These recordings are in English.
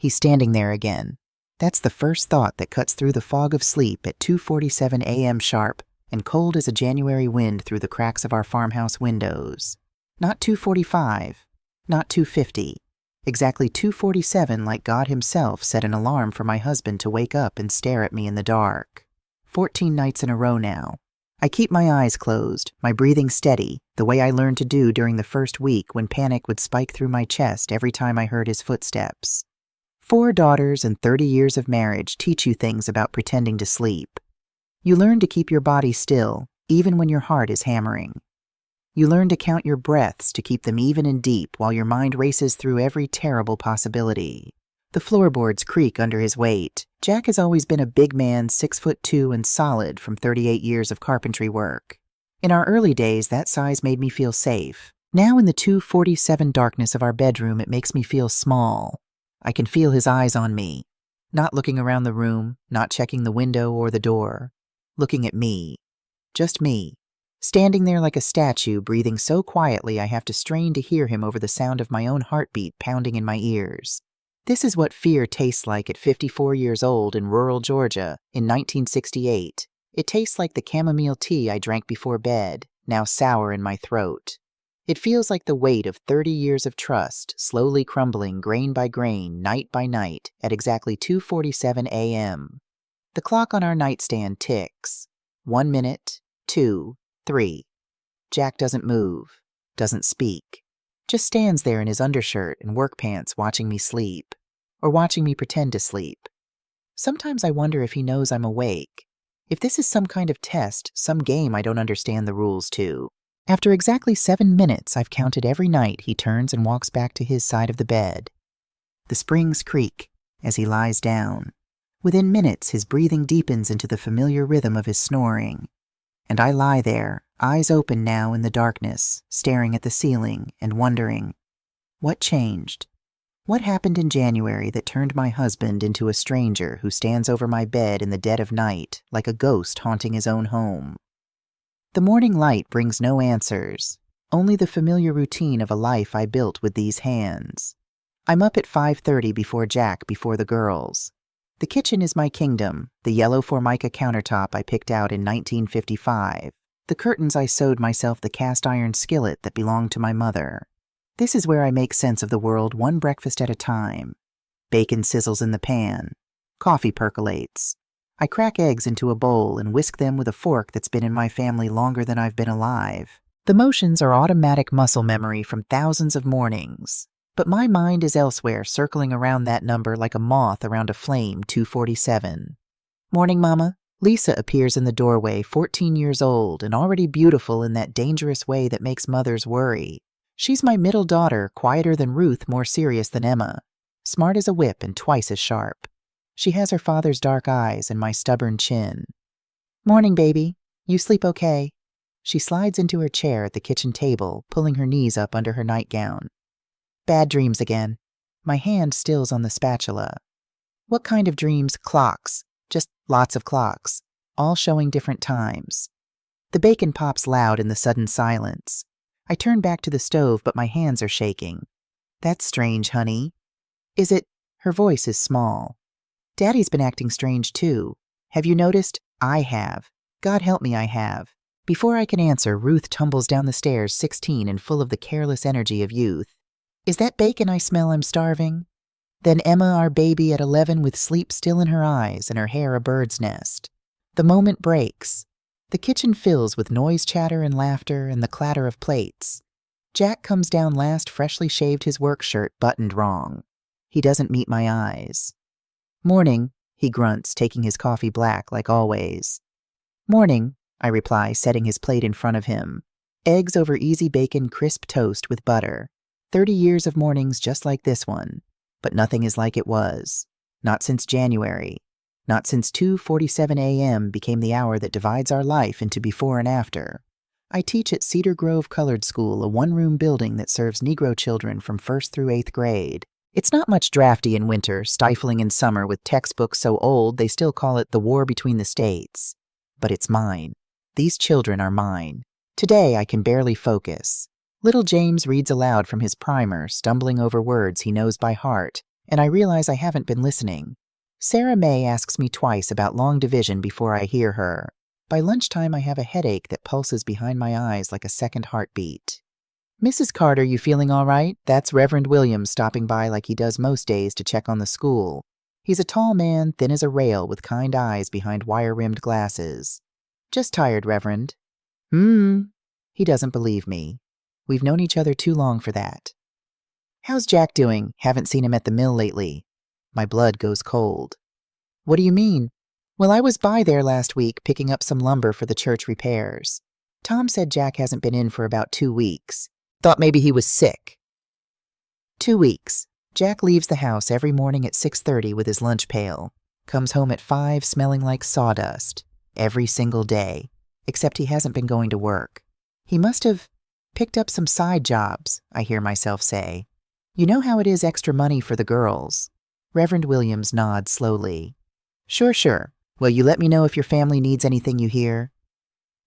He's standing there again. That's the first thought that cuts through the fog of sleep at 2:47 a.m. sharp and cold as a January wind through the cracks of our farmhouse windows. Not 2:45, not 2:50, exactly 2:47, like God himself set an alarm for my husband to wake up and stare at me in the dark. 14 nights in a row now. I keep my eyes closed, my breathing steady, the way I learned to do during the first week when panic would spike through my chest every time I heard his footsteps. 4 daughters and 30 years of marriage teach you things about pretending to sleep. You learn to keep your body still, even when your heart is hammering. You learn to count your breaths to keep them even and deep while your mind races through every terrible possibility. The floorboards creak under his weight. Jack has always been a big man, 6'2" and solid from 38 years of carpentry work. In our early days, that size made me feel safe. Now in the 2:47 darkness of our bedroom, it makes me feel small. I can feel his eyes on me, not looking around the room, not checking the window or the door, looking at me. Just me. Standing there like a statue, breathing so quietly I have to strain to hear him over the sound of my own heartbeat pounding in my ears. This is what fear tastes like at 54 years old in rural Georgia in 1968. It tastes like the chamomile tea I drank before bed, now sour in my throat. It feels like the weight of 30 years of trust, slowly crumbling grain by grain, night by night, at exactly 2:47 a.m. The clock on our nightstand ticks. 1 minute, 2, 3. Jack doesn't move, doesn't speak. Just stands there in his undershirt and work pants watching me sleep, or watching me pretend to sleep. Sometimes I wonder if he knows I'm awake, if this is some kind of test, some game I don't understand the rules to. After exactly 7 minutes I've counted every night, he turns and walks back to his side of the bed. The springs creak as he lies down. Within minutes his breathing deepens into the familiar rhythm of his snoring. And I lie there, eyes open now in the darkness, staring at the ceiling and wondering, what changed? What happened in January that turned my husband into a stranger who stands over my bed in the dead of night like a ghost haunting his own home? The morning light brings no answers, only the familiar routine of a life I built with these hands. I'm up at 5:30 before Jack, before the girls. The kitchen is my kingdom, the yellow Formica countertop I picked out in 1955. The curtains I sewed myself, the cast iron skillet that belonged to my mother. This is where I make sense of the world one breakfast at a time. Bacon sizzles in the pan. Coffee percolates. I crack eggs into a bowl and whisk them with a fork that's been in my family longer than I've been alive. The motions are automatic muscle memory from thousands of mornings. But my mind is elsewhere, circling around that number like a moth around a flame, 2:47. Morning, Mama. Lisa appears in the doorway, 14 years old and already beautiful in that dangerous way that makes mothers worry. She's my middle daughter, quieter than Ruth, more serious than Emma. Smart as a whip and twice as sharp. She has her father's dark eyes and my stubborn chin. Morning, baby. You sleep okay? She slides into her chair at the kitchen table, pulling her knees up under her nightgown. Bad dreams again. My hand stills on the spatula. What kind of dreams? Clocks. Just lots of clocks, all showing different times. The bacon pops loud in the sudden silence. I turn back to the stove, but my hands are shaking. That's strange, honey. Is it? Her voice is small. Daddy's been acting strange, too. Have you noticed? I have. God help me, I have. Before I can answer, Ruth tumbles down the stairs, 16 and full of the careless energy of youth. Is that bacon I smell? I'm starving. Then Emma, our baby, at 11, with sleep still in her eyes and her hair a bird's nest. The moment breaks. The kitchen fills with noise, chatter, and laughter, and the clatter of plates. Jack comes down last, freshly shaved, his work shirt buttoned wrong. He doesn't meet my eyes. Morning, he grunts, taking his coffee black like always. Morning, I reply, setting his plate in front of him. Eggs over easy bacon, crisp toast with butter. 30 years of mornings just like this one. But nothing is like it was. Not since January. Not since 2:47 a.m. became the hour that divides our life into before and after. I teach at Cedar Grove Colored School, a one-room building that serves Negro children from 1st through 8th grade. It's not much drafty in winter, stifling in summer with textbooks so old they still call it the war between the states. But it's mine. These children are mine. Today I can barely focus. Little James reads aloud from his primer, stumbling over words he knows by heart, and I realize I haven't been listening. Sarah May asks me twice about long division before I hear her. By lunchtime, I have a headache that pulses behind my eyes like a second heartbeat. Mrs. Carter, you feeling all right? That's Reverend Williams stopping by like he does most days to check on the school. He's a tall man, thin as a rail, with kind eyes behind wire-rimmed glasses. Just tired, Reverend. He doesn't believe me. We've known each other too long for that. How's Jack doing? Haven't seen him at the mill lately. My blood goes cold. What do you mean? Well, I was by there last week picking up some lumber for the church repairs. Tom said Jack hasn't been in for about 2 weeks. Thought maybe he was sick. 2 weeks. Jack leaves the house every morning at 6:30 with his lunch pail. Comes home at 5 smelling like sawdust. Every single day. Except he hasn't been going to work. He must have picked up some side jobs, I hear myself say. You know how it is extra money for the girls. Reverend Williams nods slowly. Sure. Will you let me know if your family needs anything you hear?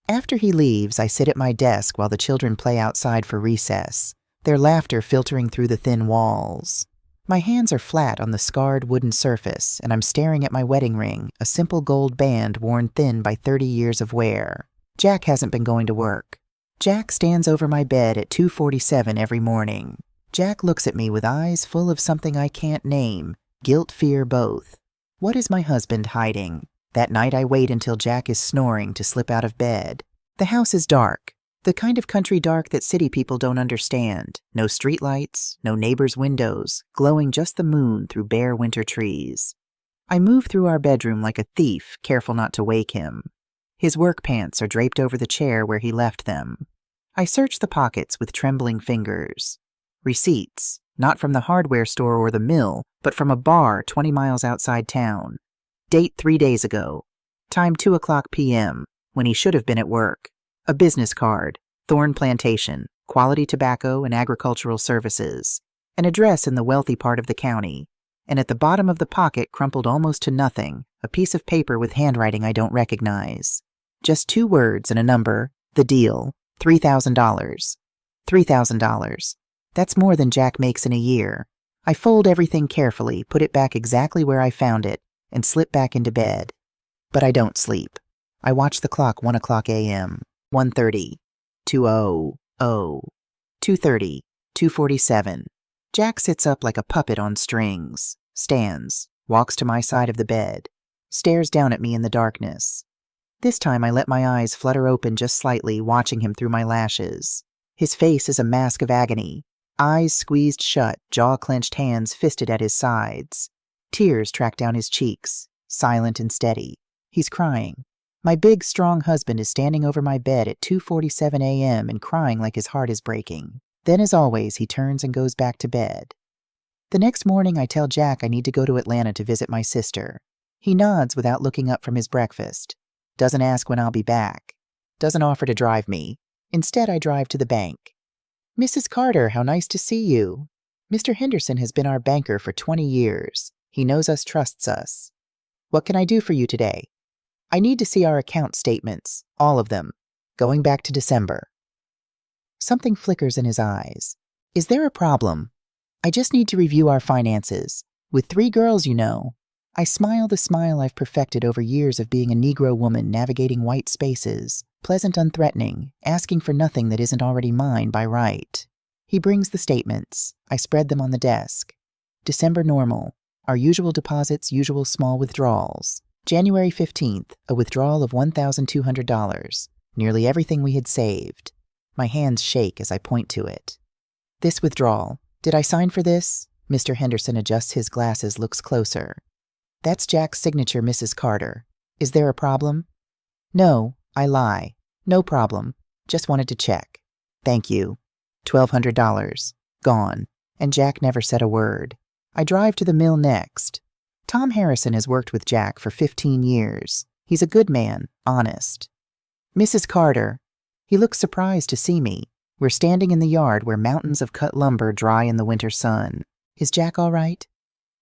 After he leaves, I sit at my desk while the children play outside for recess, their laughter filtering through the thin walls. My hands are flat on the scarred wooden surface, and I'm staring at my wedding ring, a simple gold band worn thin by 30 years of wear. Jack hasn't been going to work. Jack stands over my bed at 2:47 every morning. Jack looks at me with eyes full of something I can't name, guilt, fear, both. What is my husband hiding? That night I wait until Jack is snoring to slip out of bed. The house is dark, the kind of country dark that city people don't understand. No streetlights, no neighbors' windows, glowing just the moon through bare winter trees. I move through our bedroom like a thief, careful not to wake him. His work pants are draped over the chair where he left them. I search the pockets with trembling fingers. Receipts, not from the hardware store or the mill, but from a bar 20 miles outside town. Date 3 days ago. Time 2:00 p.m., when he should have been at work. A business card, Thorn Plantation, quality tobacco and agricultural services. An address in the wealthy part of the county. And at the bottom of the pocket, crumpled almost to nothing, a piece of paper with handwriting I don't recognize. Just 2 words and a number, the deal, $3,000. $3,000. That's more than Jack makes in a year. I fold everything carefully, put it back exactly where I found it, and slip back into bed. But I don't sleep. I watch the clock 1:00 a.m., 1:30, 2:00, 2:30, 2:47. Jack sits up like a puppet on strings, stands, walks to my side of the bed, stares down at me in the darkness. This time I let my eyes flutter open just slightly, watching him through my lashes. His face is a mask of agony, eyes squeezed shut, jaw-clenched hands fisted at his sides. Tears track down his cheeks, silent and steady. He's crying. My big, strong husband is standing over my bed at 2:47 a.m. and crying like his heart is breaking. Then, as always, he turns and goes back to bed. The next morning, I tell Jack I need to go to Atlanta to visit my sister. He nods without looking up from his breakfast. Doesn't ask when I'll be back. Doesn't offer to drive me. Instead, I drive to the bank. Mrs. Carter, how nice to see you. Mr. Henderson has been our banker for 20 years. He knows us, trusts us. What can I do for you today? I need to see our account statements, all of them, going back to December. Something flickers in his eyes. Is there a problem? I just need to review our finances. With 3 girls, you know. I smile the smile I've perfected over years of being a Negro woman navigating white spaces, pleasant, unthreatening, asking for nothing that isn't already mine by right. He brings the statements. I spread them on the desk. December normal. Our usual deposits, usual small withdrawals. January 15th, a withdrawal of $1,200, nearly everything we had saved. My hands shake as I point to it. This withdrawal. Did I sign for this? Mr. Henderson adjusts his glasses, looks closer. That's Jack's signature, Mrs. Carter. Is there a problem? No, I lie. No problem. Just wanted to check. Thank you. $1,200. Gone. And Jack never said a word. I drive to the mill next. Tom Harrison has worked with Jack for 15 years. He's a good man, honest. Mrs. Carter. He looks surprised to see me. We're standing in the yard where mountains of cut lumber dry in the winter sun. Is Jack all right?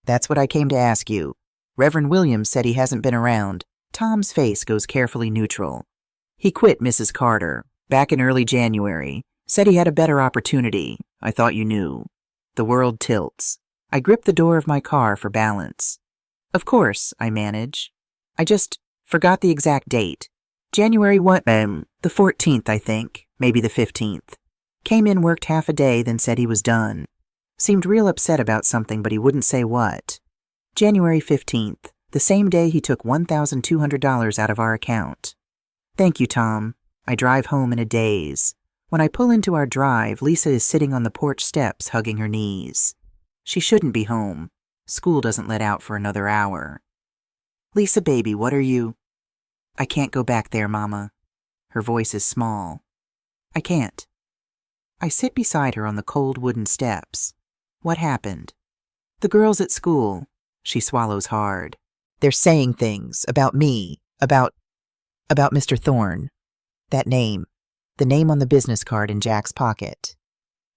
That's what I came to ask you. Reverend Williams said he hasn't been around. Tom's face goes carefully neutral. He quit Mrs. Carter back in early January. Said he had a better opportunity. I thought you knew. The world tilts. I grip the door of my car for balance. Of course, I manage. I just forgot the exact date. January what? The 14th, I think. Maybe the 15th. Came in, worked half a day, then said he was done. Seemed real upset about something, but he wouldn't say what. January 15th, the same day he took $1,200 out of our account. Thank you, Tom. I drive home in a daze. When I pull into our drive, Lisa is sitting on the porch steps, hugging her knees. She shouldn't be home. School doesn't let out for another hour. Lisa, baby, what are you? I can't go back there, Mama. Her voice is small. I can't. I sit beside her on the cold wooden steps. What happened? The girls at school. She swallows hard. They're saying things about me, about Mr. Thorne. That name. The name on the business card in Jack's pocket.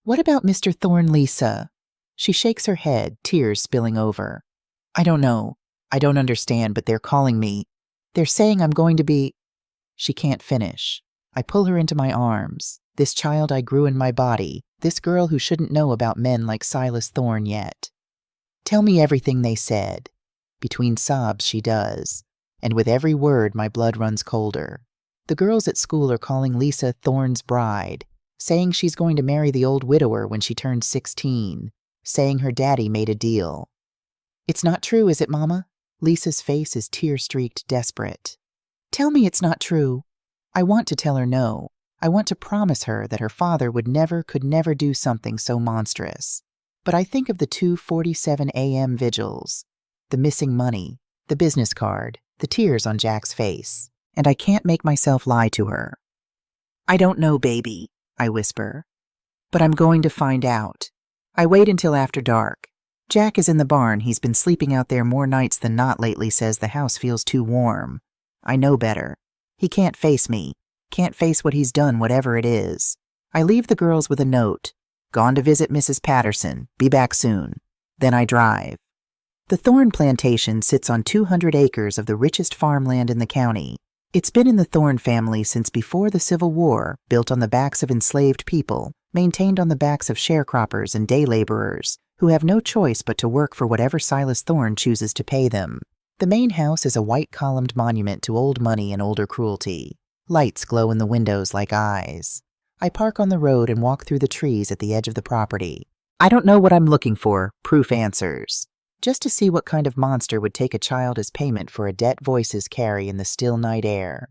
What about Mr. Thorne, Lisa? She shakes her head, tears spilling over. I don't know. I don't understand, but they're calling me. They're saying I'm going to be... She can't finish. I pull her into my arms. This child I grew in my body. This girl who shouldn't know about men like Silas Thorne yet. Tell me everything they said. Between sobs she does. And with every word my blood runs colder. The girls at school are calling Lisa Thorne's bride. Saying she's going to marry the old widower when she turns 16. Saying her daddy made a deal. It's not true, is it, Mama? Lisa's face is tear-streaked, desperate. Tell me it's not true. I want to tell her no. I want to promise her that her father could never do something so monstrous. But I think of the 2:47 a.m. vigils, the missing money, the business card, the tears on Jack's face, and I can't make myself lie to her. I don't know, baby, I whisper. But I'm going to find out. I wait until after dark. Jack is in the barn. He's been sleeping out there more nights than not lately, says the house feels too warm. I know better. He can't face me. Can't face what he's done, whatever it is. I leave the girls with a note. Gone to visit Mrs. Patterson. Be back soon. Then I drive. The Thorne plantation sits on 200 acres of the richest farmland in the county. It's been in the Thorne family since before the Civil War, built on the backs of enslaved people, maintained on the backs of sharecroppers and day laborers, who have no choice but to work for whatever Silas Thorne chooses to pay them. The main house is a white-columned monument to old money and older cruelty. Lights glow in the windows like eyes. I park on the road and walk through the trees at the edge of the property. I don't know what I'm looking for, Proof answers. Just to see what kind of monster would take a child as payment for a debt voices carry in the still night air.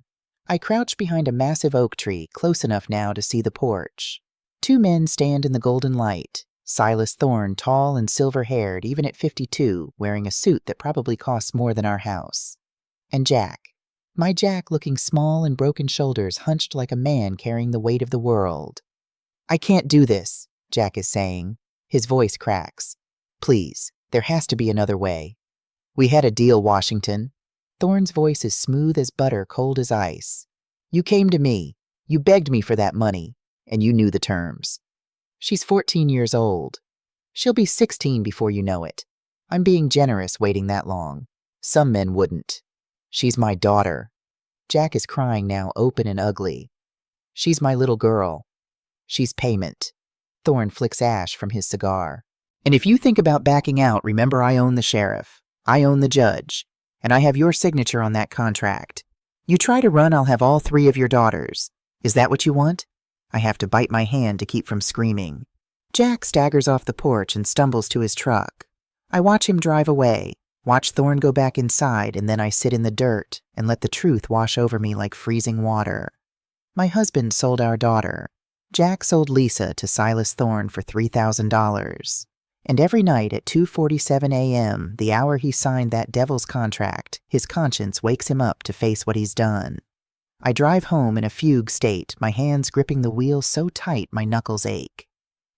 I crouch behind a massive oak tree, close enough now to see the porch. Two men stand in the golden light. Silas Thorne, tall and silver-haired, even at 52, wearing a suit that probably costs more than our house. And Jack. My Jack looking small and broken shoulders, hunched like a man carrying the weight of the world. I can't do this, Jack is saying. His voice cracks. Please, there has to be another way. We had a deal, Washington. Thorne's voice is smooth as butter, cold as ice. You came to me. You begged me for that money. And you knew the terms. She's 14 years old. She'll be 16 before you know it. I'm being generous waiting that long. Some men wouldn't. She's my daughter. Jack is crying now, open and ugly. She's my little girl. She's payment. Thorne flicks ash from his cigar. And if you think about backing out, remember I own the sheriff. I own the judge. And I have your signature on that contract. You try to run, I'll have all 3 of your daughters. Is that what you want? I have to bite my hand to keep from screaming. Jack staggers off the porch and stumbles to his truck. I watch him drive away, watch Thorne go back inside, and then I sit in the dirt and let the truth wash over me like freezing water. My husband sold our daughter. Jack sold Lisa to Silas Thorne for $3,000. And every night at 2:47 a.m., the hour he signed that devil's contract, his conscience wakes him up to face what he's done. I drive home in a fugue state, my hands gripping the wheel so tight my knuckles ache.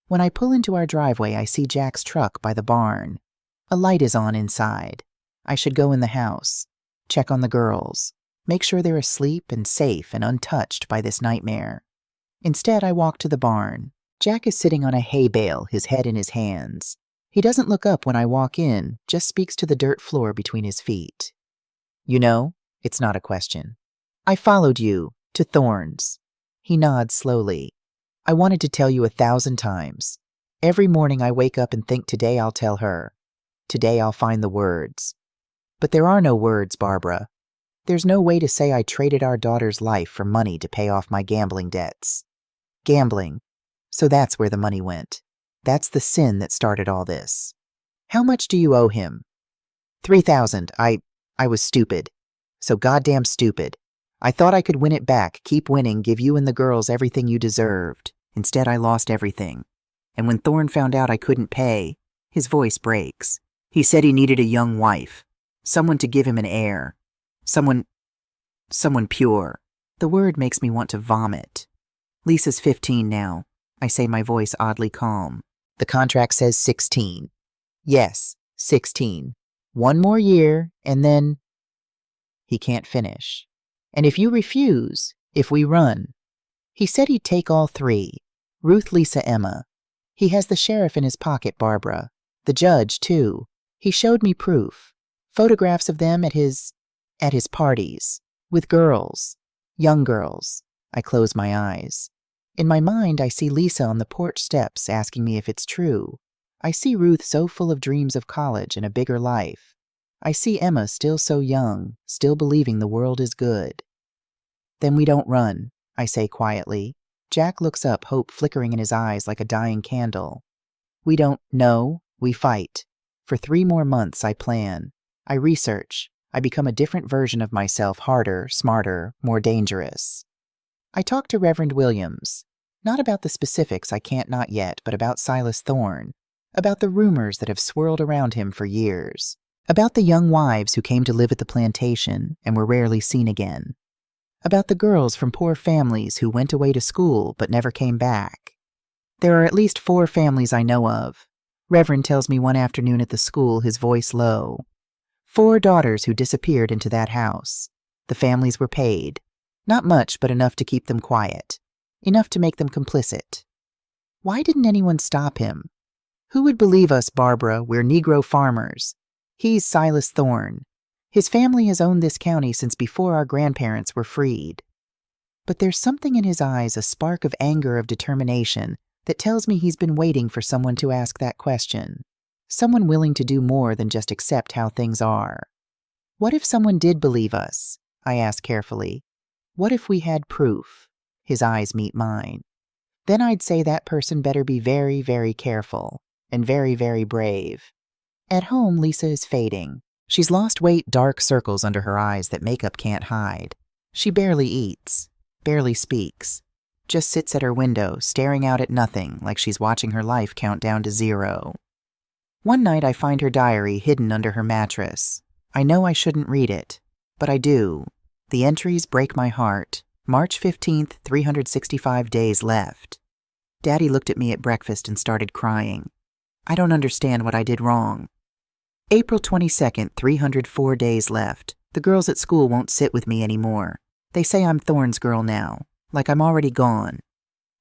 When I pull into our driveway, I see Jack's truck by the barn. A light is on inside. I should go in the house, check on the girls, make sure they're asleep and safe and untouched by this nightmare. Instead, I walk to the barn. Jack is sitting on a hay bale, his head in his hands. He doesn't look up when I walk in, just speaks to the dirt floor between his feet. You know, it's not a question. I followed you to Thorne's. He nods slowly. I wanted to tell you 1,000 times. Every morning I wake up and think today I'll tell her. Today I'll find the words. But there are no words, Barbara. There's no way to say I traded our daughter's life for money to pay off my gambling debts. Gambling. So that's where the money went. That's the sin that started all this. How much do you owe him? $3,000. I was stupid. So goddamn stupid. I thought I could win it back, keep winning, give you and the girls everything you deserved. Instead, I lost everything. And when Thorne found out I couldn't pay, his voice breaks. He said he needed a young wife. Someone to give him an heir. Someone pure. The word makes me want to vomit. Lisa's 15 now. I say, my voice oddly calm. The contract says 16. Yes, 16. 1 more year, and then... He can't finish. And if you refuse, if we run... He said he'd take all 3. Ruth, Lisa, Emma. He has the sheriff in his pocket, Barbara. The judge, too. He showed me proof. Photographs of them at his parties. With girls. Young girls. I close my eyes. In my mind, I see Lisa on the porch steps asking me if it's true. I see Ruth so full of dreams of college and a bigger life. I see Emma still so young, still believing the world is good. Then we don't run, I say quietly. Jack looks up, hope flickering in his eyes like a dying candle. We don't know, we fight. For 3 more months I plan. I research. I become a different version of myself, harder, smarter, more dangerous. I talk to Reverend Williams. Not about the specifics, I can't not yet, but about Silas Thorne. About the rumors that have swirled around him for years. About the young wives who came to live at the plantation and were rarely seen again. About the girls from poor families who went away to school but never came back. There are at least 4 families I know of. Reverend tells me one afternoon at the school, his voice low. 4 daughters who disappeared into that house. The families were paid. Not much, but enough to keep them quiet. Enough to make them complicit. Why didn't anyone stop him? Who would believe us, Barbara? We're Negro farmers. He's Silas Thorne. His family has owned this county since before our grandparents were freed. But there's something in his eyes, a spark of anger, of determination, that tells me he's been waiting for someone to ask that question. Someone willing to do more than just accept how things are. What if someone did believe us? I ask carefully. What if we had proof? His eyes meet mine. Then I'd say that person better be very, very careful, and very, very brave. At home, Lisa is fading. She's lost weight, dark circles under her eyes that makeup can't hide. She barely eats, barely speaks, just sits at her window, staring out at nothing like she's watching her life count down to 0. One night I find her diary hidden under her mattress. I know I shouldn't read it, but I do. The entries break my heart. March 15th, 365 days left. Daddy looked at me at breakfast and started crying. I don't understand what I did wrong. April 22nd, 304 days left. The girls at school won't sit with me anymore. They say I'm Thorne's girl now, like I'm already gone.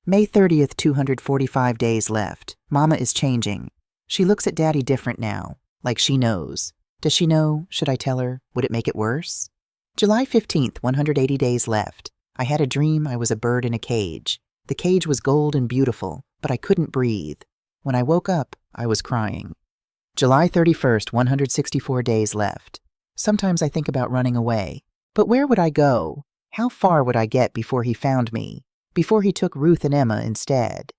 May 30th, 245 days left. Mama is changing. She looks at Daddy different now, like she knows. Does she know? Should I tell her? Would it make it worse? July 15th, 180 days left. I had a dream I was a bird in a cage. The cage was gold and beautiful, but I couldn't breathe. When I woke up, I was crying. July 31st, 164 days left. Sometimes I think about running away. But where would I go? How far would I get before he found me? Before he took Ruth and Emma instead?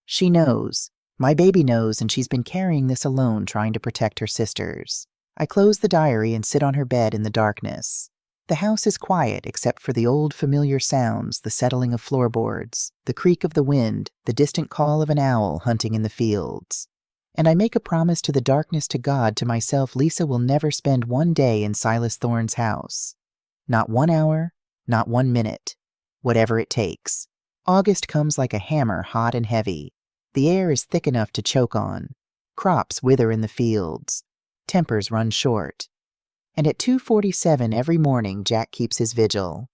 She knows. My baby knows, and she's been carrying this alone, trying to protect her sisters. I close the diary and sit on her bed in the darkness. The house is quiet except for the old familiar sounds, the settling of floorboards, the creak of the wind, the distant call of an owl hunting in the fields. And I make a promise to the darkness, to God, to myself, Lisa will never spend 1 day in Silas Thorne's house. Not 1 hour, not 1 minute. Whatever it takes. August comes like a hammer, hot and heavy. The air is thick enough to choke on. Crops wither in the fields. Tempers run short. And at 2:47 every morning, Jack keeps his vigil.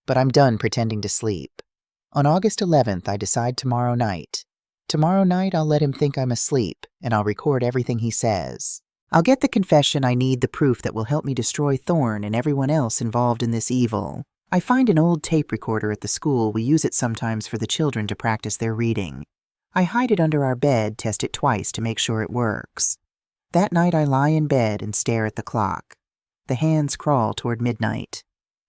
But I'm done pretending to sleep. On August 11th, I decide tomorrow night. Tomorrow night, I'll let him think I'm asleep, and I'll record everything he says. I'll get the confession I need, the proof that will help me destroy Thorne and everyone else involved in this evil. I find an old tape recorder at the school. We use it sometimes for the children to practice their reading. I hide it under our bed, test it twice to make sure it works. That night I lie in bed and stare at the clock. The hands crawl toward midnight.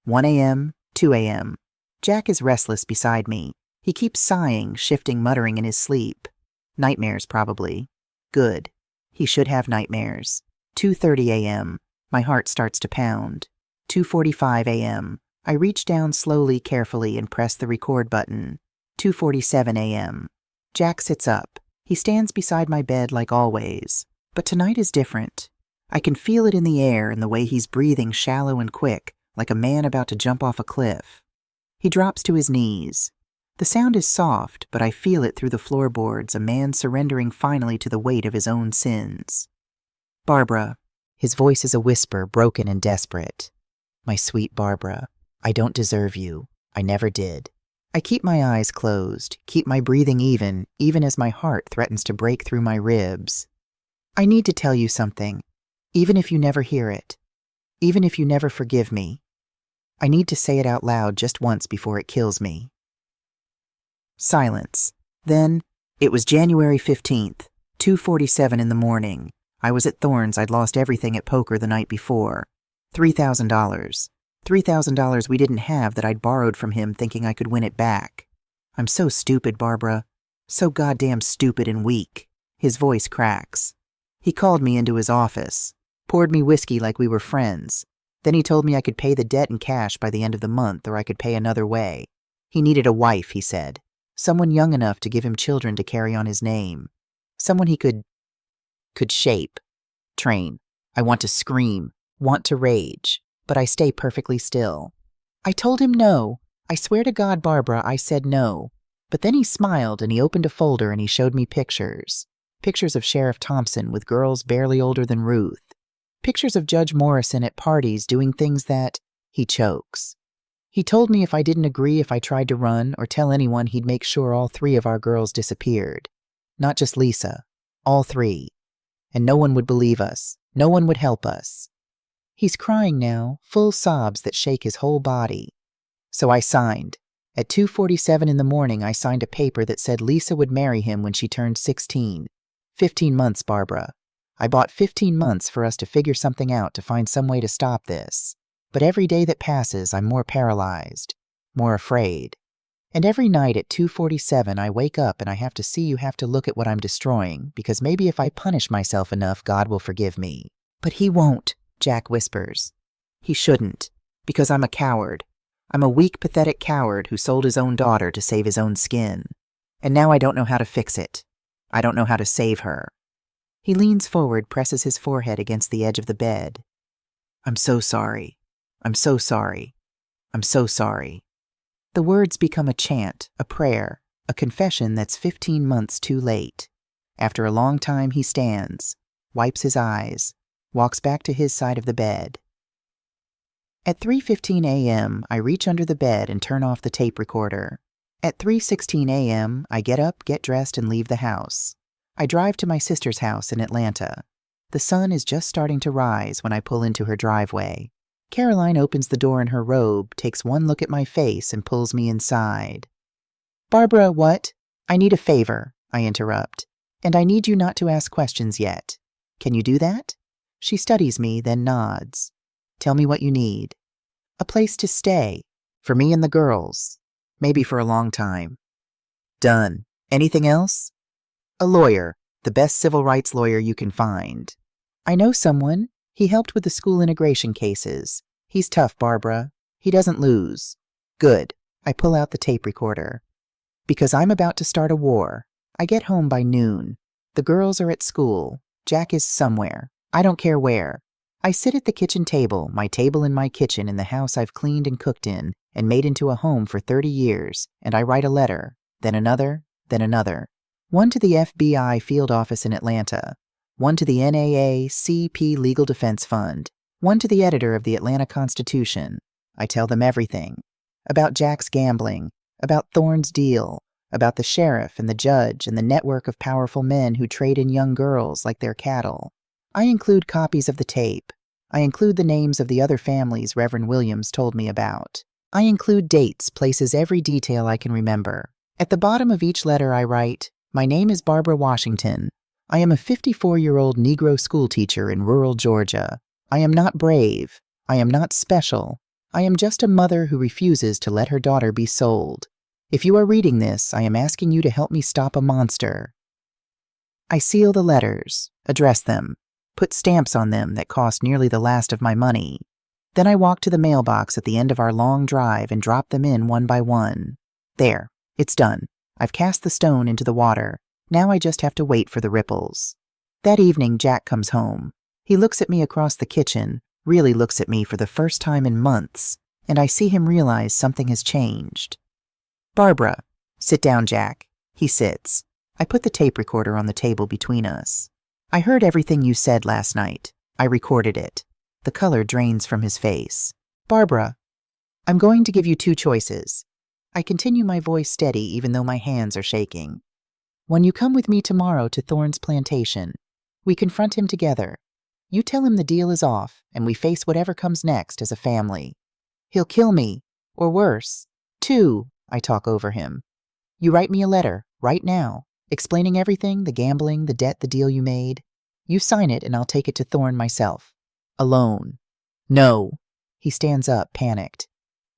1 a.m., 2 a.m. Jack is restless beside me. He keeps sighing, shifting, muttering in his sleep. Nightmares, probably. Good. He should have nightmares. 2:30 a.m. My heart starts to pound. 2:45 a.m. I reach down slowly, carefully, and press the record button. 2:47 a.m. Jack sits up. He stands beside my bed like always. But tonight is different. I can feel it in the air and the way he's breathing shallow and quick, like a man about to jump off a cliff. He drops to his knees. The sound is soft, but I feel it through the floorboards, a man surrendering finally to the weight of his own sins. Barbara. His voice is a whisper, broken and desperate. My sweet Barbara, I don't deserve you. I never did. I keep my eyes closed, keep my breathing even as my heart threatens to break through my ribs. I need to tell you something, even if you never hear it, even if you never forgive me. I need to say it out loud just once before it kills me. Silence. Then, it was January 15th, 2:47 in the morning. I was at Thorne's. I'd lost everything at poker the night before. $3,000. $3,000 we didn't have that I'd borrowed from him thinking I could win it back. I'm so stupid, Barbara. So goddamn stupid and weak. His voice cracks. He called me into his office, poured me whiskey like we were friends. Then he told me I could pay the debt in cash by the end of the month or I could pay another way. He needed a wife, he said. Someone young enough to give him children to carry on his name. Someone he could shape, train. I want to scream, want to rage, but I stay perfectly still. I told him no. I swear to God, Barbara, I said no. But then he smiled and he opened a folder and he showed me pictures. Pictures of Sheriff Thompson with girls barely older than Ruth. Pictures of Judge Morrison at parties doing things that... He chokes. He told me if I didn't agree if I tried to run or tell anyone, he'd make sure all 3 of our girls disappeared. Not just Lisa. All 3. And no one would believe us. No one would help us. He's crying now, full sobs that shake his whole body. So I signed. At 2:47 in the morning, I signed a paper that said Lisa would marry him when she turned 16. 15 months, Barbara. I bought 15 months for us to figure something out, to find some way to stop this. But every day that passes, I'm more paralyzed, more afraid. And every night at 2:47, I wake up and I have to see you have to look at what I'm destroying, because maybe if I punish myself enough, God will forgive me. But he won't, Jack whispers. He shouldn't, because I'm a coward. I'm a weak, pathetic coward who sold his own daughter to save his own skin. And now I don't know how to fix it. I don't know how to save her. He leans forward, presses his forehead against the edge of the bed. I'm so sorry. I'm so sorry. I'm so sorry. The words become a chant, a prayer, a confession that's 15 months too late. After a long time, he stands, wipes his eyes, walks back to his side of the bed. At 3:15 a.m., I reach under the bed and turn off the tape recorder. At 3:16 a.m., I get up, get dressed, and leave the house. I drive to my sister's house in Atlanta. The sun is just starting to rise when I pull into her driveway. Caroline opens the door in her robe, takes one look at my face, and pulls me inside. Barbara, what? I need a favor, I interrupt. And I need you not to ask questions yet. Can you do that? She studies me, then nods. Tell me what you need. A place to stay. For me and the girls. Maybe for a long time. Done. Anything else? A lawyer. The best civil rights lawyer you can find. I know someone. He helped with the school integration cases. He's tough, Barbara. He doesn't lose. Good. I pull out the tape recorder. Because I'm about to start a war. I get home by noon. The girls are at school. Jack is somewhere. I don't care where. I sit at the kitchen table, my table in my kitchen in the house I've cleaned and cooked in and made into a home for 30 years, and I write a letter, then another, then another. One to the FBI field office in Atlanta, one to the NAACP Legal Defense Fund, one to the editor of the Atlanta Constitution. I tell them everything. About Jack's gambling, about Thorne's deal, about the sheriff and the judge and the network of powerful men who trade in young girls like they're cattle. I include copies of the tape. I include the names of the other families Reverend Williams told me about. I include dates, places, every detail I can remember. At the bottom of each letter I write, "My name is Barbara Washington. I am a 54-year-old Negro schoolteacher in rural Georgia. I am not brave. I am not special. I am just a mother who refuses to let her daughter be sold. If you are reading this, I am asking you to help me stop a monster. I seal the letters, address them, put stamps on them that cost nearly the last of my money. Then I walk to the mailbox at the end of our long drive and drop them in one by one. There, it's done. I've cast the stone into the water. Now I just have to wait for the ripples. That evening, Jack comes home. He looks at me across the kitchen, really looks at me for the first time in months, and I see him realize something has changed. Barbara, sit down, Jack. He sits. I put the tape recorder on the table between us. I heard everything you said last night. I recorded it. The color drains from his face. Barbara, I'm going to give you two choices. I continue, my voice steady even though my hands are shaking. When you come with me tomorrow to Thorne's plantation, we confront him together. You tell him the deal is off and we face whatever comes next as a family. He'll kill me, or worse. 2, I talk over him. You write me a letter, right now, explaining everything, the gambling, the debt, the deal you made. You sign it and I'll take it to Thorne myself. Alone. No. He stands up, panicked.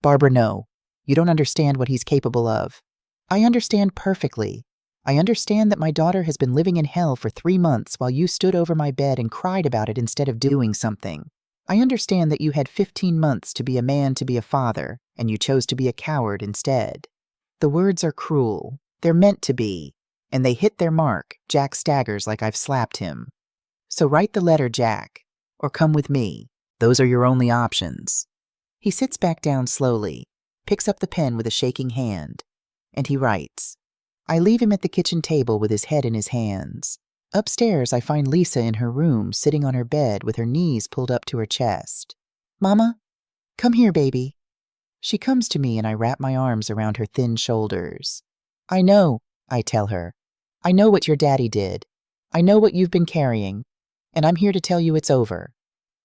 Barbara, no. You don't understand what he's capable of. I understand perfectly. I understand that my daughter has been living in hell for 3 months while you stood over my bed and cried about it instead of doing something. I understand that you had 15 months to be a man, to be a father, and you chose to be a coward instead. The words are cruel. They're meant to be. And they hit their mark. Jack staggers like I've slapped him. So write the letter, Jack, or come with me. Those are your only options. He sits back down slowly, picks up the pen with a shaking hand, and he writes. I leave him at the kitchen table with his head in his hands. Upstairs, I find Lisa in her room, sitting on her bed with her knees pulled up to her chest. Mama, come here, baby. She comes to me and I wrap my arms around her thin shoulders. I know, I tell her. I know what your daddy did. I know what you've been carrying, and I'm here to tell you it's over.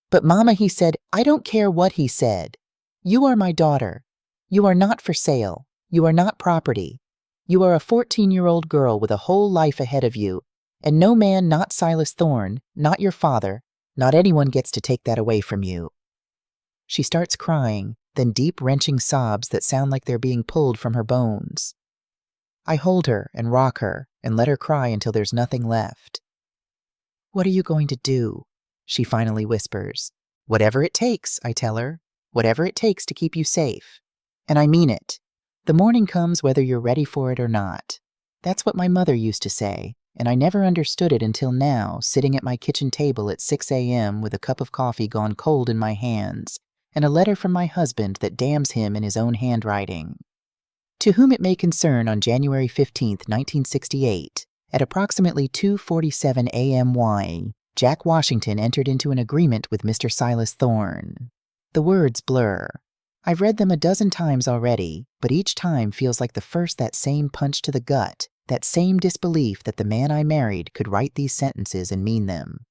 But Mama, he said, I don't care what he said. You are my daughter. You are not for sale. You are not property. You are a 14-year-old girl with a whole life ahead of you, and no man, not Silas Thorne, not your father, not anyone gets to take that away from you. She starts crying, then deep, wrenching sobs that sound like they're being pulled from her bones. I hold her and rock her and let her cry until there's nothing left. What are you going to do? She finally whispers. Whatever it takes, I tell her. Whatever it takes to keep you safe. And I mean it. The morning comes whether you're ready for it or not. That's what my mother used to say, and I never understood it until now, sitting at my kitchen table at 6 a.m. with a cup of coffee gone cold in my hands, and a letter from my husband that damns him in his own handwriting. To whom it may concern, on January 15, 1968, at approximately 2:47 a.m. Jack Washington entered into an agreement with Mr. Silas Thorne. The words blur. I've read them a dozen times already, but each time feels like the first, that same punch to the gut, that same disbelief that the man I married could write these sentences and mean them.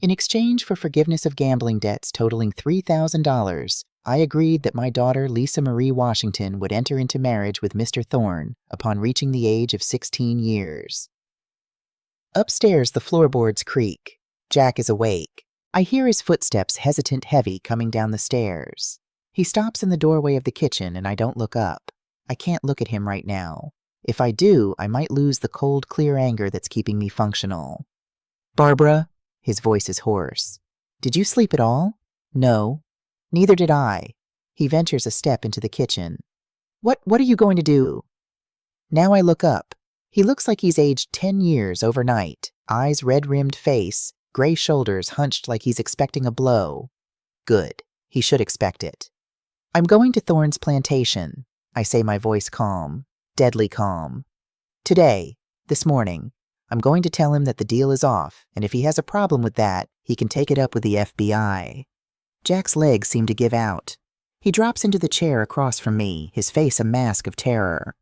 In exchange for forgiveness of gambling debts totaling $3,000, I agreed that my daughter, Lisa Marie Washington, would enter into marriage with Mr. Thorne upon reaching the age of 16 years. Upstairs, the floorboards creak. Jack is awake. I hear his footsteps, hesitant, heavy, coming down the stairs. He stops in the doorway of the kitchen, and I don't look up. I can't look at him right now. If I do, I might lose the cold, clear anger that's keeping me functional. Barbara, his voice is hoarse. Did you sleep at all? No. Neither did I. He ventures a step into the kitchen. What are you going to do? Now I look up. He looks like he's aged 10 years overnight. Eyes red-rimmed face, gray shoulders hunched like he's expecting a blow. Good. He should expect it. I'm going to Thorne's plantation. I say, my voice calm, deadly calm. Today, this morning, I'm going to tell him that the deal is off, and if he has a problem with that, he can take it up with the FBI. Jack's legs seem to give out. He drops into the chair across from me, his face a mask of terror.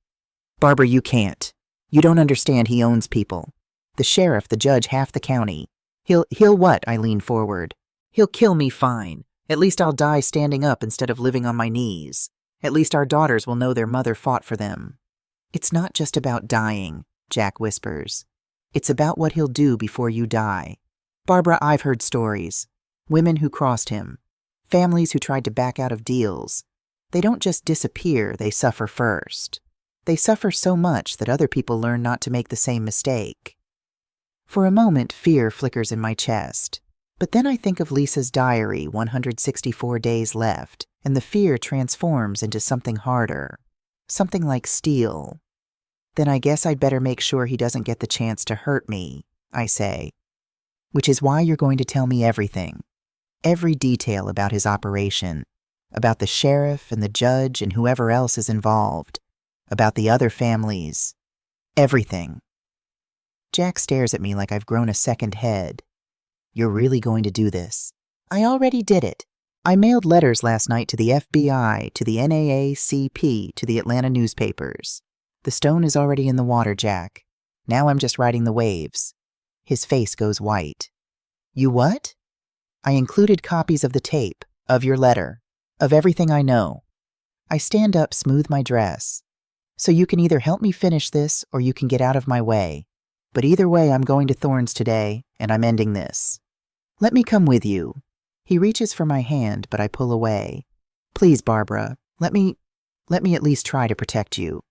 Barbara, you can't. You don't understand. He owns people. The sheriff, the judge, half the county. He'll what? I lean forward. He'll kill me, fine. At least I'll die standing up instead of living on my knees. At least our daughters will know their mother fought for them. It's not just about dying, Jack whispers. It's about what he'll do before you die. Barbara, I've heard stories. Women who crossed him. Families who tried to back out of deals. They don't just disappear, they suffer first. They suffer so much that other people learn not to make the same mistake. For a moment, fear flickers in my chest. But then I think of Lisa's diary, 164 days left, and the fear transforms into something harder. Something like steel. Then I guess I'd better make sure he doesn't get the chance to hurt me, I say. Which is why you're going to tell me everything. Every detail about his operation. About the sheriff and the judge and whoever else is involved. About the other families. Everything. Jack stares at me like I've grown a second head. You're really going to do this? I already did it. I mailed letters last night to the FBI, to the NAACP, to the Atlanta newspapers. The stone is already in the water, Jack. Now I'm just riding the waves. His face goes white. You what? I included copies of the tape, of your letter, of everything I know. I stand up, smooth my dress. So you can either help me finish this or you can get out of my way. But either way, I'm going to Thorne's today, and I'm ending this. Let me come with you. He reaches for my hand, but I pull away. Please, Barbara, let me at least try to protect you.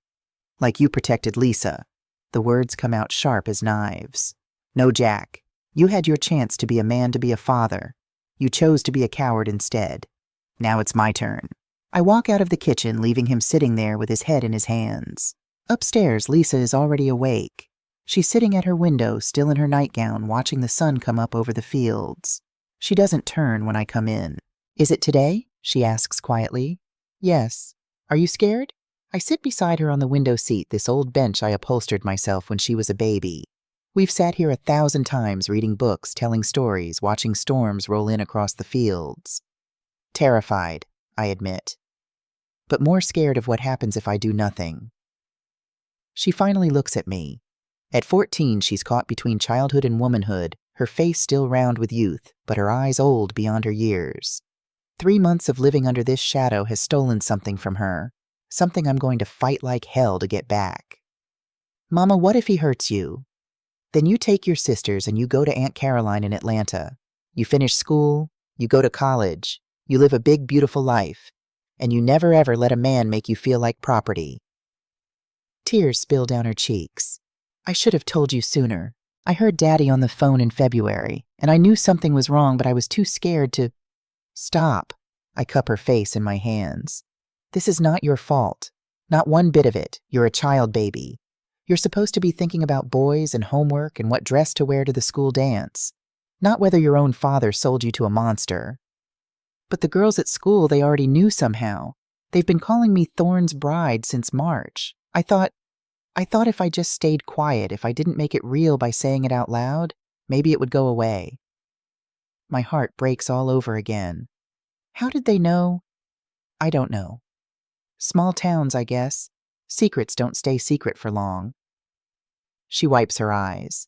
Like you protected Lisa. The words come out sharp as knives. No, Jack. You had your chance to be a man, to be a father. You chose to be a coward instead. Now it's my turn. I walk out of the kitchen, leaving him sitting there with his head in his hands. Upstairs, Lisa is already awake. She's sitting at her window, still in her nightgown, watching the sun come up over the fields. She doesn't turn when I come in. Is it today? She asks quietly. Yes. Are you scared? I sit beside her on the window seat, this old bench I upholstered myself when she was a baby. We've sat here 1,000 times reading books, telling stories, watching storms roll in across the fields. Terrified, I admit. But more scared of what happens if I do nothing. She finally looks at me. At 14, she's caught between childhood and womanhood, her face still round with youth, but her eyes old beyond her years. 3 months of living under this shadow has stolen something from her, something I'm going to fight like hell to get back. Mama, what if he hurts you? Then you take your sisters and you go to Aunt Caroline in Atlanta. You finish school, you go to college, you live a big, beautiful life, and you never ever let a man make you feel like property. Tears spill down her cheeks. I should have told you sooner. I heard Daddy on the phone in February, and I knew something was wrong, but I was too scared to... Stop. I cup her face in my hands. This is not your fault. Not one bit of it. You're a child baby. You're supposed to be thinking about boys and homework and what dress to wear to the school dance, not whether your own father sold you to a monster. But the girls at school, they already knew somehow. They've been calling me Thorne's bride since March. I thought if I just stayed quiet, if I didn't make it real by saying it out loud, maybe it would go away. My heart breaks all over again. How did they know? I don't know. Small towns, I guess. Secrets don't stay secret for long. She wipes her eyes.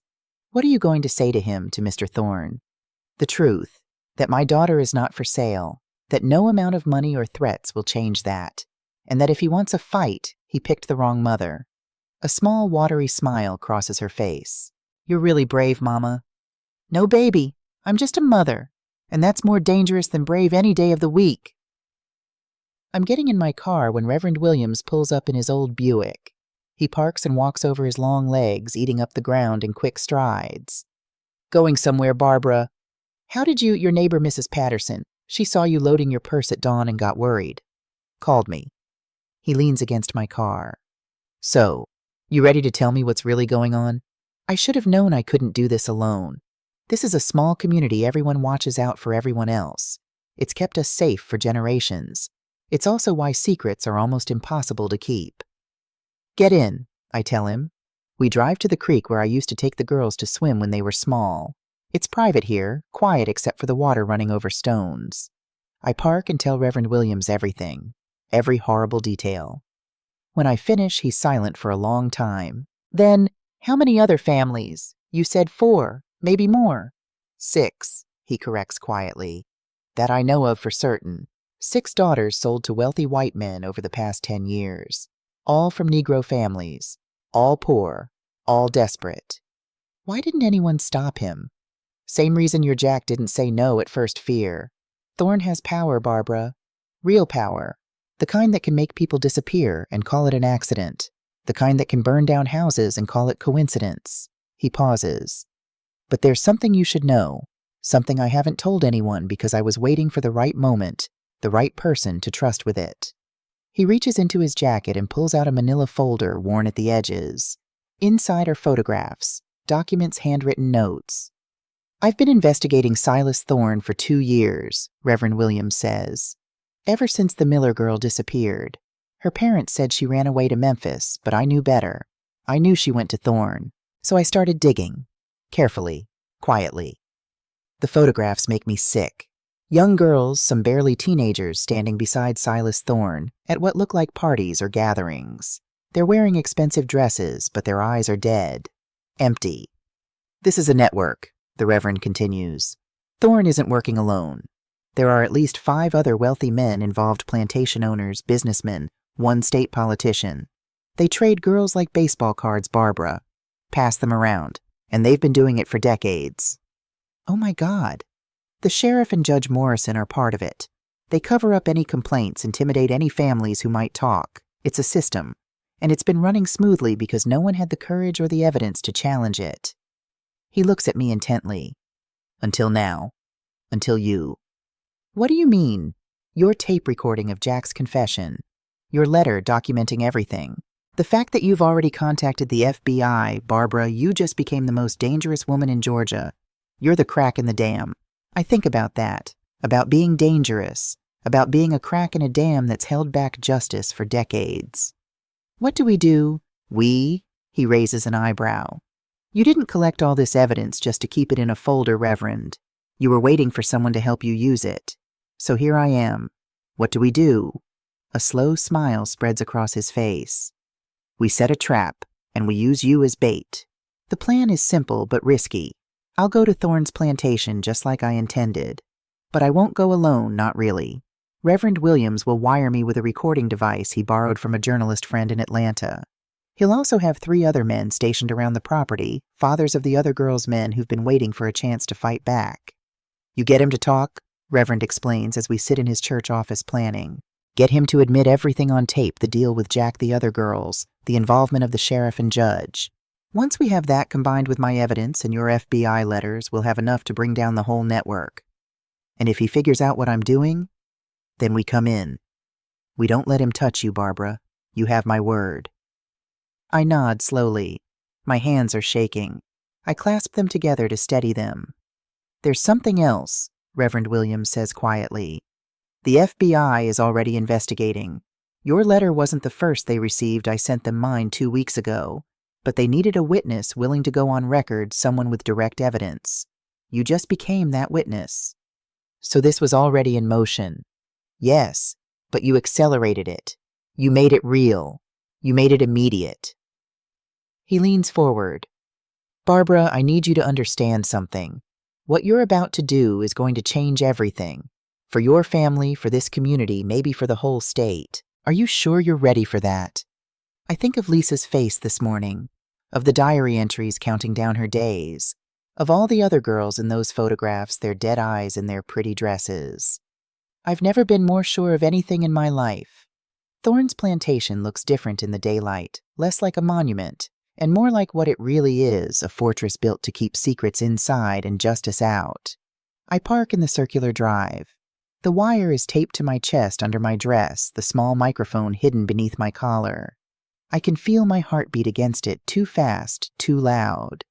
What are you going to say to him, to Mr. Thorne? The truth, that my daughter is not for sale, that no amount of money or threats will change that, and that if he wants a fight, he picked the wrong mother. A small, watery smile crosses her face. You're really brave, Mama. No, baby, I'm just a mother, and that's more dangerous than brave any day of the week. I'm getting in my car when Reverend Williams pulls up in his old Buick. He parks and walks over his long legs, eating up the ground in quick strides. Going somewhere, Barbara. How did your neighbor, Mrs. Patterson, she saw you loading your purse at dawn and got worried. Called me. He leans against my car. So, you ready to tell me what's really going on? I should have known I couldn't do this alone. This is a small community, everyone watches out for everyone else. It's kept us safe for generations. It's also why secrets are almost impossible to keep. Get in, I tell him. We drive to the creek where I used to take the girls to swim when they were small. It's private here, quiet except for the water running over stones. I park and tell Reverend Williams everything, every horrible detail. When I finish, he's silent for a long time. Then, how many other families? You said 4, maybe more. 6, he corrects quietly. That I know of for certain. 6 daughters sold to wealthy white men over the past 10 years. All from Negro families. All poor. All desperate. Why didn't anyone stop him? Same reason your Jack didn't say no at first fear. Thorn has power, Barbara. Real power. The kind that can make people disappear and call it an accident. The kind that can burn down houses and call it coincidence. He pauses. But there's something you should know. Something I haven't told anyone because I was waiting for the right moment, the right person to trust with it. He reaches into his jacket and pulls out a manila folder worn at the edges. Inside are photographs, documents, handwritten notes. I've been investigating Silas Thorne for 2 years, Reverend Williams says. Ever since the Miller girl disappeared. Her parents said she ran away to Memphis, but I knew better. I knew she went to Thorne, so I started digging. Carefully, quietly. The photographs make me sick. Young girls, some barely teenagers, standing beside Silas Thorne at what look like parties or gatherings. They're wearing expensive dresses, but their eyes are dead. Empty. This is a network, the Reverend continues. Thorne isn't working alone. There are at least 5 other wealthy men involved: plantation owners, businessmen, one state politician. They trade girls like baseball cards, Barbara. Pass them around, and they've been doing it for decades. Oh my God. The sheriff and Judge Morrison are part of it. They cover up any complaints, intimidate any families who might talk. It's a system, and it's been running smoothly because no one had the courage or the evidence to challenge it. He looks at me intently. Until now. Until you. What do you mean? Your tape recording of Jack's confession. Your letter documenting everything. The fact that you've already contacted the FBI, Barbara, you just became the most dangerous woman in Georgia. You're the crack in the dam. I think about that. About being dangerous. About being a crack in a dam that's held back justice for decades. What do we do? We? He raises an eyebrow. You didn't collect all this evidence just to keep it in a folder, Reverend. You were waiting for someone to help you use it. So here I am. What do we do? A slow smile spreads across his face. We set a trap, and we use you as bait. The plan is simple but risky. I'll go to Thorne's plantation just like I intended. But I won't go alone, not really. Reverend Williams will wire me with a recording device he borrowed from a journalist friend in Atlanta. He'll also have 3 other men stationed around the property, fathers of the other girls' men who've been waiting for a chance to fight back. You get him to talk, Reverend explains as we sit in his church office planning. Get him to admit everything on tape, the deal with Jack, the other girls, the involvement of the sheriff and judge. Once we have that combined with my evidence and your FBI letters, we'll have enough to bring down the whole network. And if he figures out what I'm doing, then we come in. We don't let him touch you, Barbara. You have my word. I nod slowly. My hands are shaking. I clasp them together to steady them. There's something else, Reverend Williams says quietly. The FBI is already investigating. Your letter wasn't the first they received. I sent them mine 2 weeks ago. But they needed a witness willing to go on record, someone with direct evidence. You just became that witness. So this was already in motion. Yes, but you accelerated it. You made it real. You made it immediate. He leans forward. Barbara, I need you to understand something. What you're about to do is going to change everything. For your family, for this community, maybe for the whole state. Are you sure you're ready for that? I think of Lisa's face this morning, of the diary entries counting down her days, of all the other girls in those photographs, their dead eyes in their pretty dresses. I've never been more sure of anything in my life. Thorne's plantation looks different in the daylight, less like a monument, and more like what it really is, a fortress built to keep secrets inside and justice out. I park in the circular drive. The wire is taped to my chest under my dress, the small microphone hidden beneath my collar. I can feel my heartbeat against it, too fast, too loud.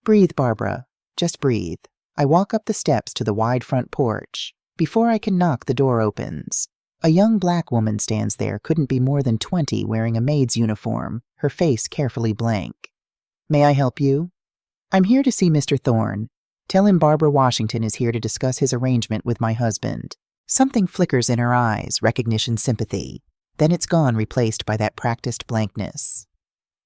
Breathe, Barbara. Just breathe. I walk up the steps to the wide front porch. Before I can knock, the door opens. A young black woman stands there, couldn't be more than 20, wearing a maid's uniform, her face carefully blank. May I help you? I'm here to see Mr. Thorne. Tell him Barbara Washington is here to discuss his arrangement with my husband. Something flickers in her eyes, recognition, sympathy. Then it's gone, replaced by that practiced blankness.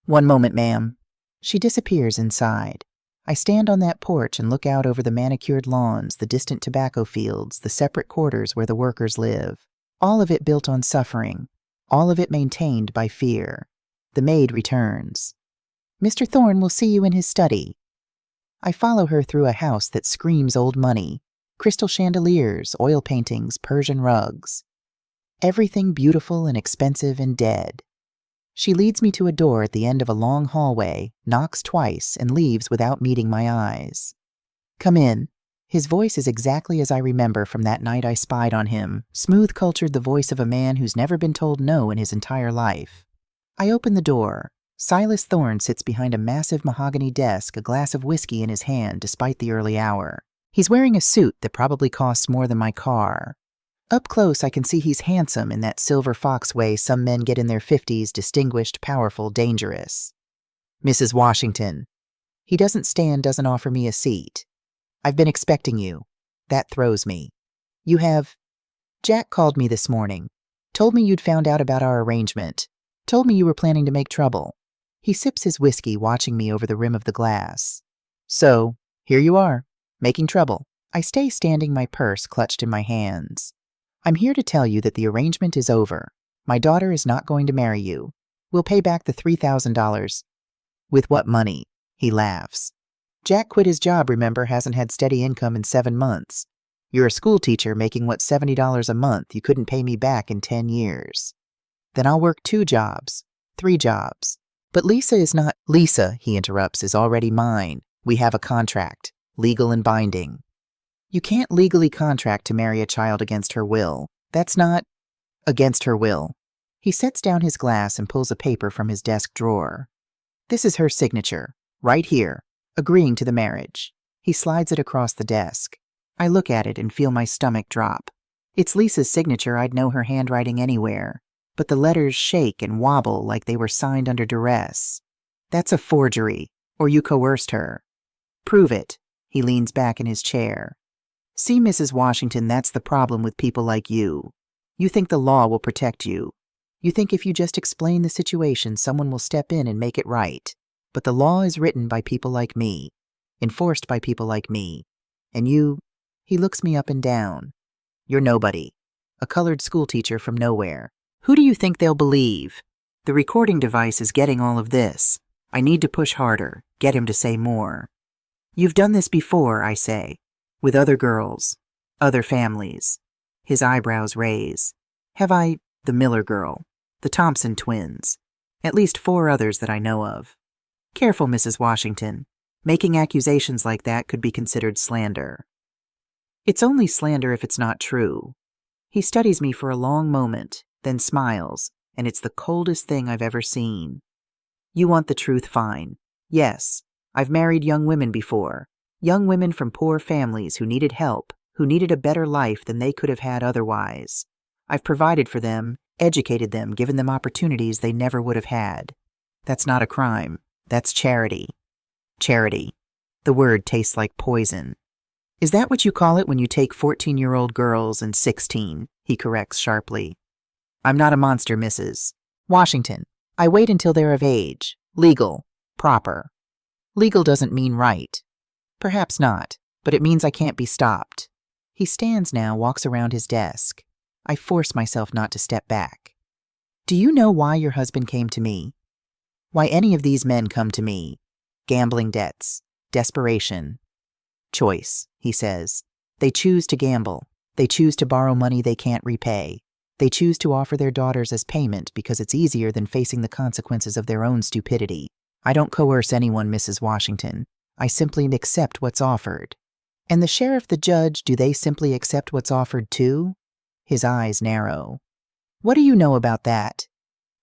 One moment, ma'am. She disappears inside. I stand on that porch and look out over the manicured lawns, the distant tobacco fields, the separate quarters where the workers live. All of it built on suffering. All of it maintained by fear. The maid returns. Mr. Thorne will see you in his study. I follow her through a house that screams old money. Crystal chandeliers, oil paintings, Persian rugs. Everything beautiful and expensive and dead. She leads me to a door at the end of a long hallway, knocks twice, and leaves without meeting my eyes. Come in. His voice is exactly as I remember from that night I spied on him, smooth-cultured the voice of a man who's never been told no in his entire life. I open the door. Silas Thorne sits behind a massive mahogany desk, a glass of whiskey in his hand despite the early hour. He's wearing a suit that probably costs more than my car. Up close, I can see he's handsome in that silver fox way some men get in their 50s, distinguished, powerful, dangerous. Mrs. Washington. He doesn't offer me a seat. I've been expecting you. That throws me. You have... Jack called me this morning. Told me you'd found out about our arrangement. Told me you were planning to make trouble. He sips his whiskey, watching me over the rim of the glass. So, here you are, making trouble. I stay standing, my purse clutched in my hands. I'm here to tell you that the arrangement is over. My daughter is not going to marry you. We'll pay back the $3,000. With what money? He laughs. Jack quit his job, remember, hasn't had steady income in 7 months. You're a school teacher making, $70 a month. You couldn't pay me back in 10 years. Then I'll work 2 jobs, 3 jobs. But Lisa is not... Lisa, he interrupts, is already mine. We have a contract, legal and binding. You can't legally contract to marry a child against her will. That's not... Against her will. He sets down his glass and pulls a paper from his desk drawer. This is her signature, right here, agreeing to the marriage. He slides it across the desk. I look at it and feel my stomach drop. It's Lisa's signature. I'd know her handwriting anywhere. But the letters shake and wobble like they were signed under duress. That's a forgery, or you coerced her. Prove it. He leans back in his chair. See, Mrs. Washington, that's the problem with people like you. You think the law will protect you. You think if you just explain the situation, someone will step in and make it right. But the law is written by people like me, enforced by people like me. And you... He looks me up and down. You're nobody. A colored schoolteacher from nowhere. Who do you think they'll believe? The recording device is getting all of this. I need to push harder, get him to say more. You've done this before, I say. With other girls. Other families. His eyebrows raise. Have I... The Miller girl. The Thompson twins. At least 4 others that I know of. Careful, Mrs. Washington. Making accusations like that could be considered slander. It's only slander if it's not true. He studies me for a long moment, then smiles, and it's the coldest thing I've ever seen. You want the truth, fine. Yes, I've married young women before. Young women from poor families who needed help, who needed a better life than they could have had otherwise. I've provided for them, educated them, given them opportunities they never would have had. That's not a crime. That's charity. Charity. The word tastes like poison. Is that what you call it when you take 14-year-old girls and 16? He corrects sharply. I'm not a monster, Mrs. Washington. I wait until they're of age. Legal. Proper. Legal doesn't mean right. Perhaps not, but it means I can't be stopped. He stands now, walks around his desk. I force myself not to step back. Do you know why your husband came to me? Why any of these men come to me? Gambling debts. Desperation. Choice, he says. They choose to gamble. They choose to borrow money they can't repay. They choose to offer their daughters as payment because it's easier than facing the consequences of their own stupidity. I don't coerce anyone, Mrs. Washington. I simply accept what's offered. And the sheriff, the judge, do they simply accept what's offered too? His eyes narrow. What do you know about that?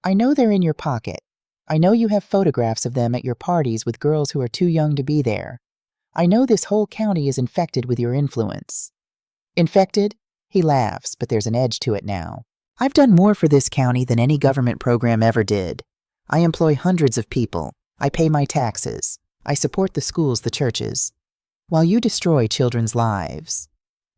I know they're in your pocket. I know you have photographs of them at your parties with girls who are too young to be there. I know this whole county is infected with your influence. Infected? He laughs, but there's an edge to it now. I've done more for this county than any government program ever did. I employ hundreds of people. I pay my taxes. I support the schools, the churches. While you destroy children's lives.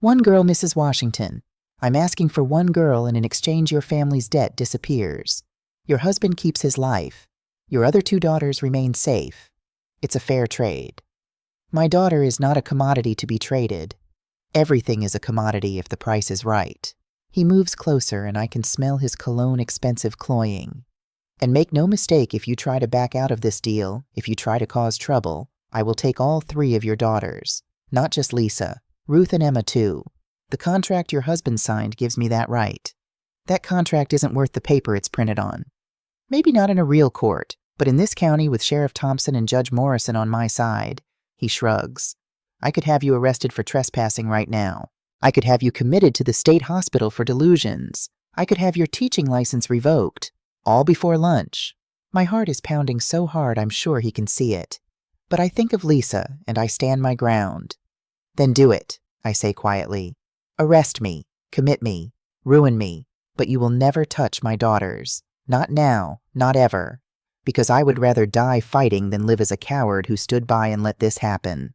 One girl, Mrs. Washington. I'm asking for one girl, and in exchange your family's debt disappears. Your husband keeps his life. Your other 2 daughters remain safe. It's a fair trade. My daughter is not a commodity to be traded. Everything is a commodity if the price is right. He moves closer, and I can smell his cologne expensive cloying. And make no mistake, if you try to back out of this deal, if you try to cause trouble, I will take all 3 of your daughters, not just Lisa, Ruth and Emma too. The contract your husband signed gives me that right. That contract isn't worth the paper it's printed on. Maybe not in a real court, but in this county with Sheriff Thompson and Judge Morrison on my side. He shrugs. I could have you arrested for trespassing right now. I could have you committed to the state hospital for delusions. I could have your teaching license revoked, all before lunch. My heart is pounding so hard I'm sure he can see it. But I think of Lisa, and I stand my ground. Then do it, I say quietly. Arrest me, commit me, ruin me, but you will never touch my daughters. Not now, not ever. Because I would rather die fighting than live as a coward who stood by and let this happen.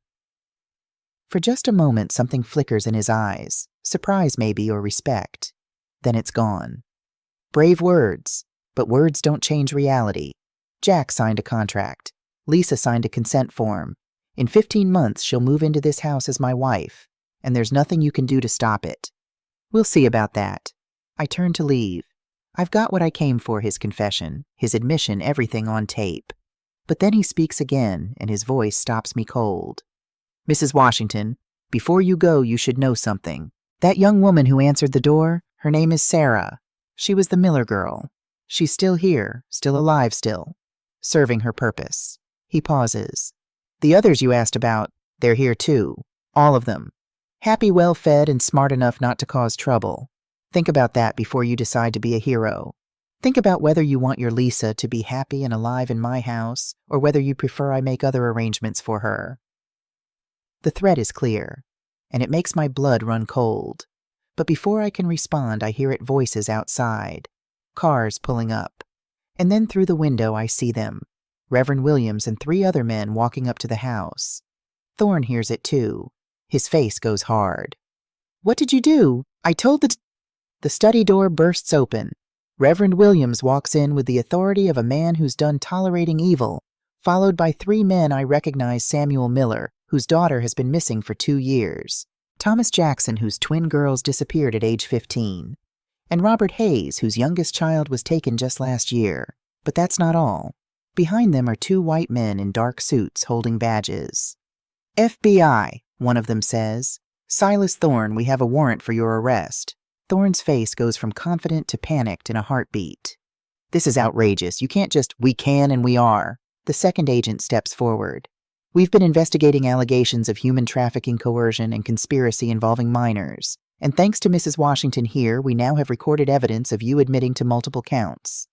For just a moment something flickers in his eyes, surprise maybe or respect. Then it's gone. Brave words, but words don't change reality. Jack signed a contract. Lisa signed a consent form. In 15 months she'll move into this house as my wife, and there's nothing you can do to stop it. We'll see about that. I turn to leave. I've got what I came for, his confession, his admission, everything on tape. But then he speaks again, and his voice stops me cold. Mrs. Washington, before you go, you should know something. That young woman who answered the door, her name is Sarah. She was the Miller girl. She's still here, still alive still, serving her purpose. He pauses. The others you asked about, they're here too. All of them. Happy, well-fed, and smart enough not to cause trouble. Think about that before you decide to be a hero. Think about whether you want your Lisa to be happy and alive in my house, or whether you prefer I make other arrangements for her. The threat is clear, and it makes my blood run cold. But before I can respond, I hear it voices outside. Cars pulling up. And then through the window I see them. Reverend Williams and 3 other men walking up to the house. Thorne hears it too. His face goes hard. What did you do? I told The study door bursts open. Reverend Williams walks in with the authority of a man who's done tolerating evil, followed by 3 men I recognize: Samuel Miller, whose daughter has been missing for 2 years, Thomas Jackson, whose twin girls disappeared at age 15, and Robert Hayes, whose youngest child was taken just last year. But that's not all. Behind them are 2 white men in dark suits holding badges. FBI, one of them says. Silas Thorne, we have a warrant for your arrest. Thorne's face goes from confident to panicked in a heartbeat. This is outrageous. You can't just, we can and we are. The second agent steps forward. We've been investigating allegations of human trafficking, coercion, and conspiracy involving minors. And thanks to Mrs. Washington here, we now have recorded evidence of you admitting to multiple counts.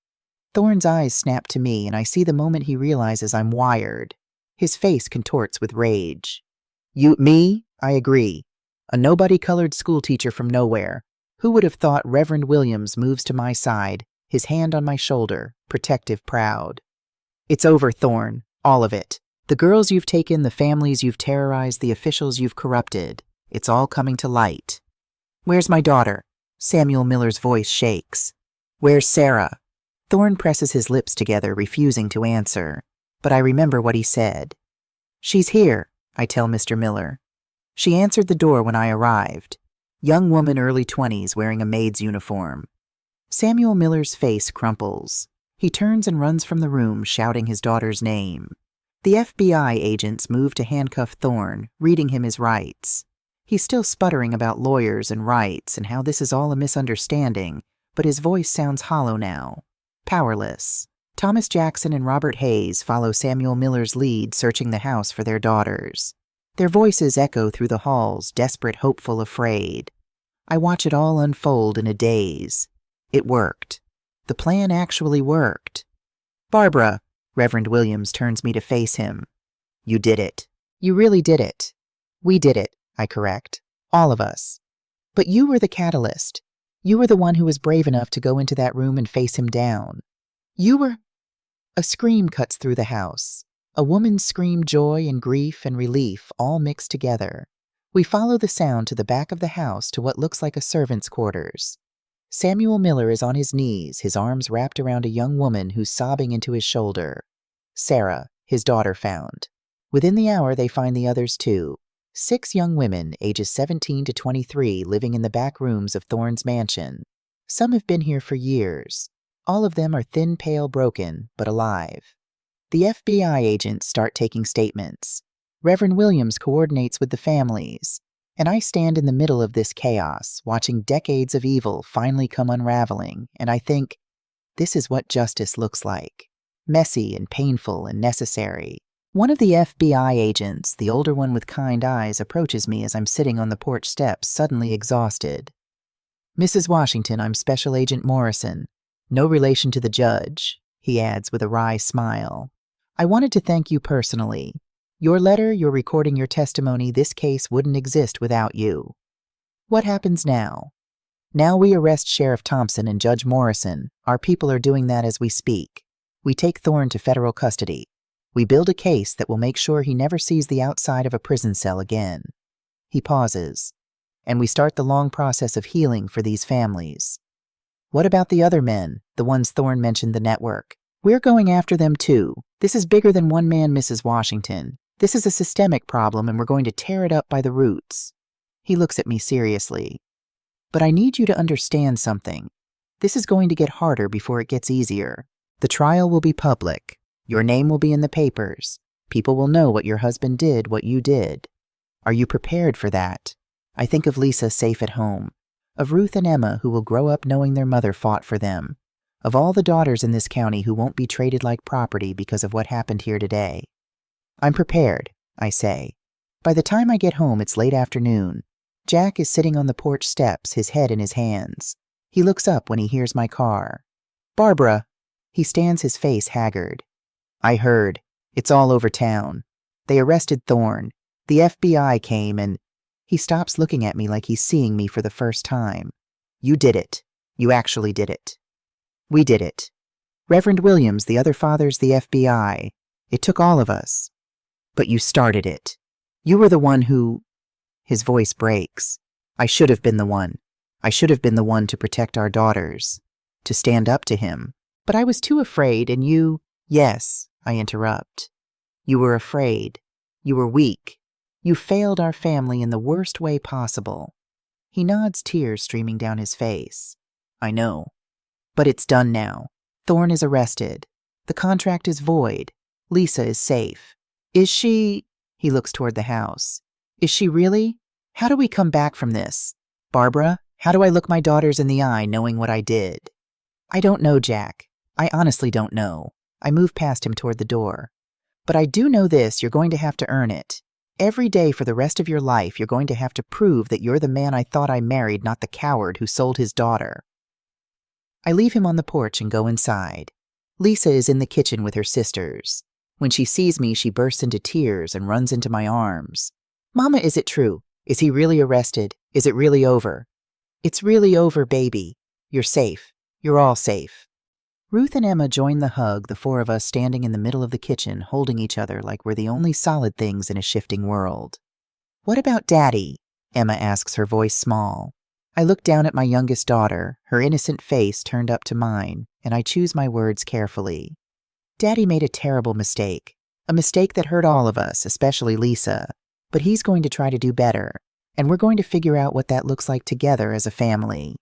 Thorne's eyes snap to me, and I see the moment he realizes I'm wired. His face contorts with rage. Me? I agree. A nobody-colored schoolteacher from nowhere. Who would have thought Reverend Williams moves to my side, his hand on my shoulder, protective, proud. It's over, Thorne. All of it. The girls you've taken, the families you've terrorized, the officials you've corrupted. It's all coming to light. Where's my daughter? Samuel Miller's voice shakes. Where's Sarah? Thorne presses his lips together, refusing to answer. But I remember what he said. She's here, I tell Mr. Miller. She answered the door when I arrived. Young woman, early 20s, wearing a maid's uniform. Samuel Miller's face crumples. He turns and runs from the room, shouting his daughter's name. The FBI agents move to handcuff Thorne, reading him his rights. He's still sputtering about lawyers and rights and how this is all a misunderstanding, but his voice sounds hollow now. Powerless. Thomas Jackson and Robert Hayes follow Samuel Miller's lead, searching the house for their daughters. Their voices echo through the halls, desperate, hopeful, afraid. I watch it all unfold in a daze. It worked. The plan actually worked. Barbara, Reverend Williams turns me to face him. You did it. You really did it. We did it, I correct. All of us. But you were the catalyst. You were the one who was brave enough to go into that room and face him down. You were... A scream cuts through the house. A woman's scream, joy and grief and relief all mixed together. We follow the sound to the back of the house to what looks like a servant's quarters. Samuel Miller is on his knees, his arms wrapped around a young woman who's sobbing into his shoulder. Sarah, his daughter, found. Within the hour, they find the others too. 6 young women, ages 17 to 23, living in the back rooms of Thorne's mansion. Some have been here for years. All of them are thin, pale, broken, but alive. The FBI agents start taking statements. Reverend Williams coordinates with the families, and I stand in the middle of this chaos, watching decades of evil finally come unraveling, and I think, this is what justice looks like. Messy and painful and necessary. One of the FBI agents, the older one with kind eyes, approaches me as I'm sitting on the porch steps, suddenly exhausted. "Mrs. Washington, I'm Special Agent Morrison. No relation to the judge," he adds with a wry smile. "I wanted to thank you personally. Your letter, your recording your testimony, this case wouldn't exist without you." What happens now? Now we arrest Sheriff Thompson and Judge Morrison. Our people are doing that as we speak. We take Thorne to federal custody. We build a case that will make sure he never sees the outside of a prison cell again. He pauses, and we start the long process of healing for these families. What about the other men, the ones Thorne mentioned, the network? We're going after them too. This is bigger than one man, Mrs. Washington. This is a systemic problem, and we're going to tear it up by the roots. He looks at me seriously. But I need you to understand something. This is going to get harder before it gets easier. The trial will be public. Your name will be in the papers. People will know what your husband did, what you did. Are you prepared for that? I think of Lisa safe at home, of Ruth and Emma who will grow up knowing their mother fought for them, of all the daughters in this county who won't be traded like property because of what happened here today. I'm prepared, I say. By the time I get home, it's late afternoon. Jack is sitting on the porch steps, his head in his hands. He looks up when he hears my car. "Barbara." He stands, his face haggard. "I heard. It's all over town. They arrested Thorne. The FBI came and..." He stops looking at me like he's seeing me for the first time. "You did it. You actually did it." "We did it. Reverend Williams, the other fathers, the FBI. It took all of us. But you started it. You were the one who..." His voice breaks. "I should have been the one. I should have been the one to protect our daughters, to stand up to him. But I was too afraid, and you..." "Yes," I interrupt. "You were afraid. You were weak. You failed our family in the worst way possible." He nods, tears streaming down his face. "I know. But it's done now. Thorne is arrested. The contract is void. Lisa is safe. Is she..." He looks toward the house. "Is she really? How do we come back from this? Barbara, how do I look my daughters in the eye knowing what I did?" "I don't know, Jack. I honestly don't know." I move past him toward the door. "But I do know this, you're going to have to earn it. Every day for the rest of your life, you're going to have to prove that you're the man I thought I married, not the coward who sold his daughter." I leave him on the porch and go inside. Lisa is in the kitchen with her sisters. When she sees me, she bursts into tears and runs into my arms. "Mama, is it true? Is he really arrested? Is it really over?" "It's really over, baby. You're safe. You're all safe." Ruth and Emma join the hug, the four of us standing in the middle of the kitchen, holding each other like we're the only solid things in a shifting world. "What about Daddy?" Emma asks, her voice small. I look down at my youngest daughter, her innocent face turned up to mine, and I choose my words carefully. "Daddy made a terrible mistake. A mistake that hurt all of us, especially Lisa. But he's going to try to do better, and we're going to figure out what that looks like together as a family."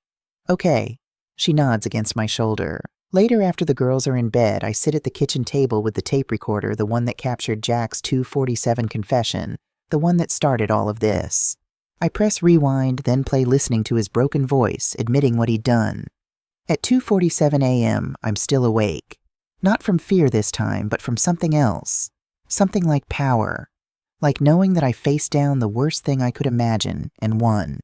"Okay." She nods against my shoulder. Later, after the girls are in bed, I sit at the kitchen table with the tape recorder, the one that captured Jack's 2:47 confession, the one that started all of this. I press rewind, then play listening to his broken voice, admitting what he'd done. At 2:47 a.m., I'm still awake. Not from fear this time, but from something else. Something like power. Like knowing that I faced down the worst thing I could imagine and won.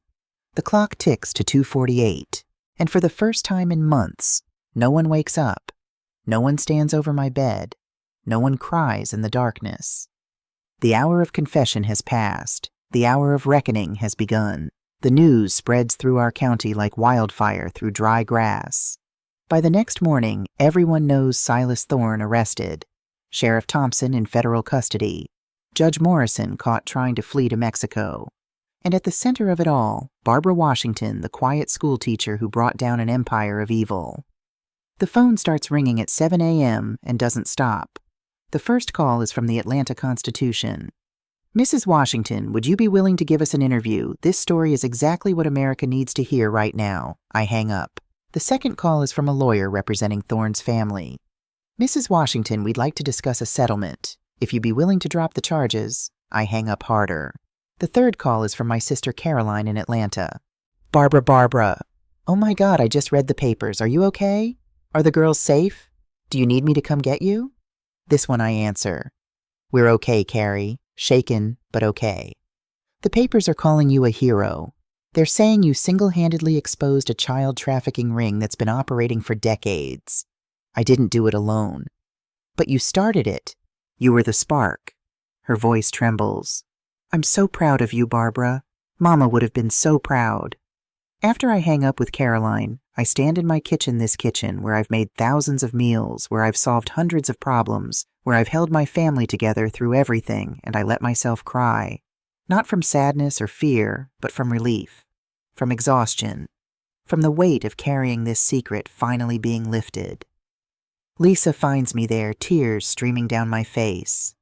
The clock ticks to 2:48, and for the first time in months, no one wakes up. No one stands over my bed. No one cries in the darkness. The hour of confession has passed. The hour of reckoning has begun. The news spreads through our county like wildfire through dry grass. By the next morning, everyone knows Silas Thorne arrested, Sheriff Thompson in federal custody, Judge Morrison caught trying to flee to Mexico. And at the center of it all, Barbara Washington, the quiet schoolteacher who brought down an empire of evil. The phone starts ringing at 7 a.m. and doesn't stop. The first call is from the Atlanta Constitution. "Mrs. Washington, would you be willing to give us an interview? This story is exactly what America needs to hear right now." I hang up. The second call is from a lawyer representing Thorne's family. "Mrs. Washington, we'd like to discuss a settlement. If you'd be willing to drop the charges..." I hang up harder. The third call is from my sister Caroline in Atlanta. Barbara. Oh my God, I just read the papers. Are you okay? Are the girls safe? Do you need me to come get you? This one I answer. We're okay, Carrie. Shaken, but okay. The papers are calling you a hero. They're saying you single-handedly exposed a child trafficking ring that's been operating for decades. I didn't do it alone. But you started it. You were the spark. Her voice trembles. I'm so proud of you, Barbara. Mama would have been so proud. After I hang up with Caroline, I stand in my kitchen, this kitchen, where I've made thousands of meals, where I've solved hundreds of problems, where I've held my family together through everything, and I let myself cry. Not from sadness or fear, but from relief, from exhaustion, from the weight of carrying this secret finally being lifted. Lisa finds me there, tears streaming down my face.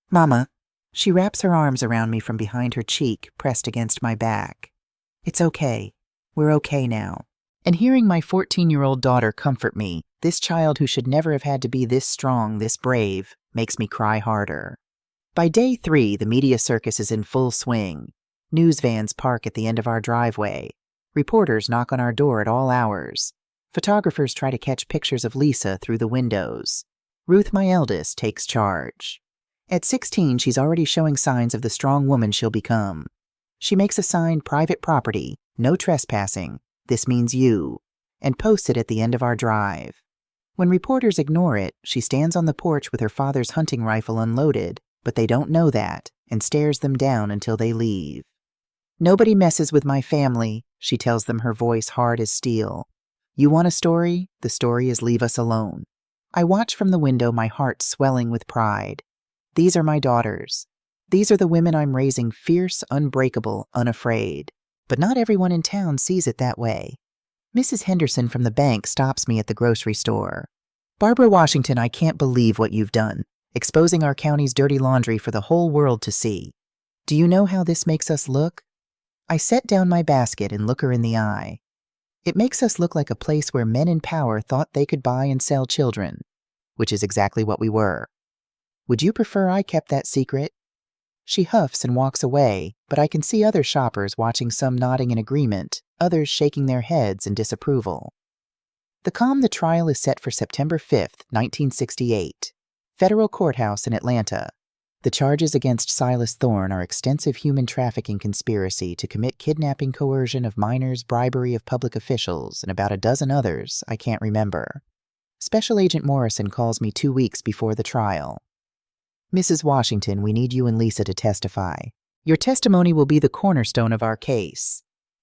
Mama, she wraps her arms around me from behind her cheek, pressed against my back. It's okay. We're okay now. And hearing my 14-year-old daughter comfort me, this child who should never have had to be this strong, this brave, makes me cry harder. By day 3, the media circus is in full swing. News vans park at the end of our driveway. Reporters knock on our door at all hours. Photographers try to catch pictures of Lisa through the windows. Ruth, my eldest, takes charge. At 16, she's already showing signs of the strong woman she'll become. She makes a sign, private property, no trespassing, this means you, and posts it at the end of our drive. When reporters ignore it, she stands on the porch with her father's hunting rifle unloaded, but they don't know that, and stares them down until they leave. Nobody messes with my family, she tells them, her voice hard as steel. You want a story? The story is leave us alone. I watch from the window, my heart swelling with pride. These are my daughters. These are the women I'm raising, fierce, unbreakable, unafraid. But not everyone in town sees it that way. Mrs. Henderson from the bank stops me at the grocery store. Barbara Washington, I can't believe what you've done, exposing our county's dirty laundry for the whole world to see. Do you know how this makes us look? I set down my basket and look her in the eye. It makes us look like a place where men in power thought they could buy and sell children, which is exactly what we were. Would you prefer I kept that secret? She huffs and walks away, but I can see other shoppers watching, some nodding in agreement, others shaking their heads in disapproval. The trial is set for September 5th, 1968. Federal Courthouse in Atlanta. The charges against Silas Thorne are extensive human trafficking conspiracy to commit kidnapping, coercion of minors, bribery of public officials, and about a dozen others I can't remember. Special Agent Morrison calls me 2 weeks before the trial. Mrs. Washington, we need you and Lisa to testify. Your testimony will be the cornerstone of our case.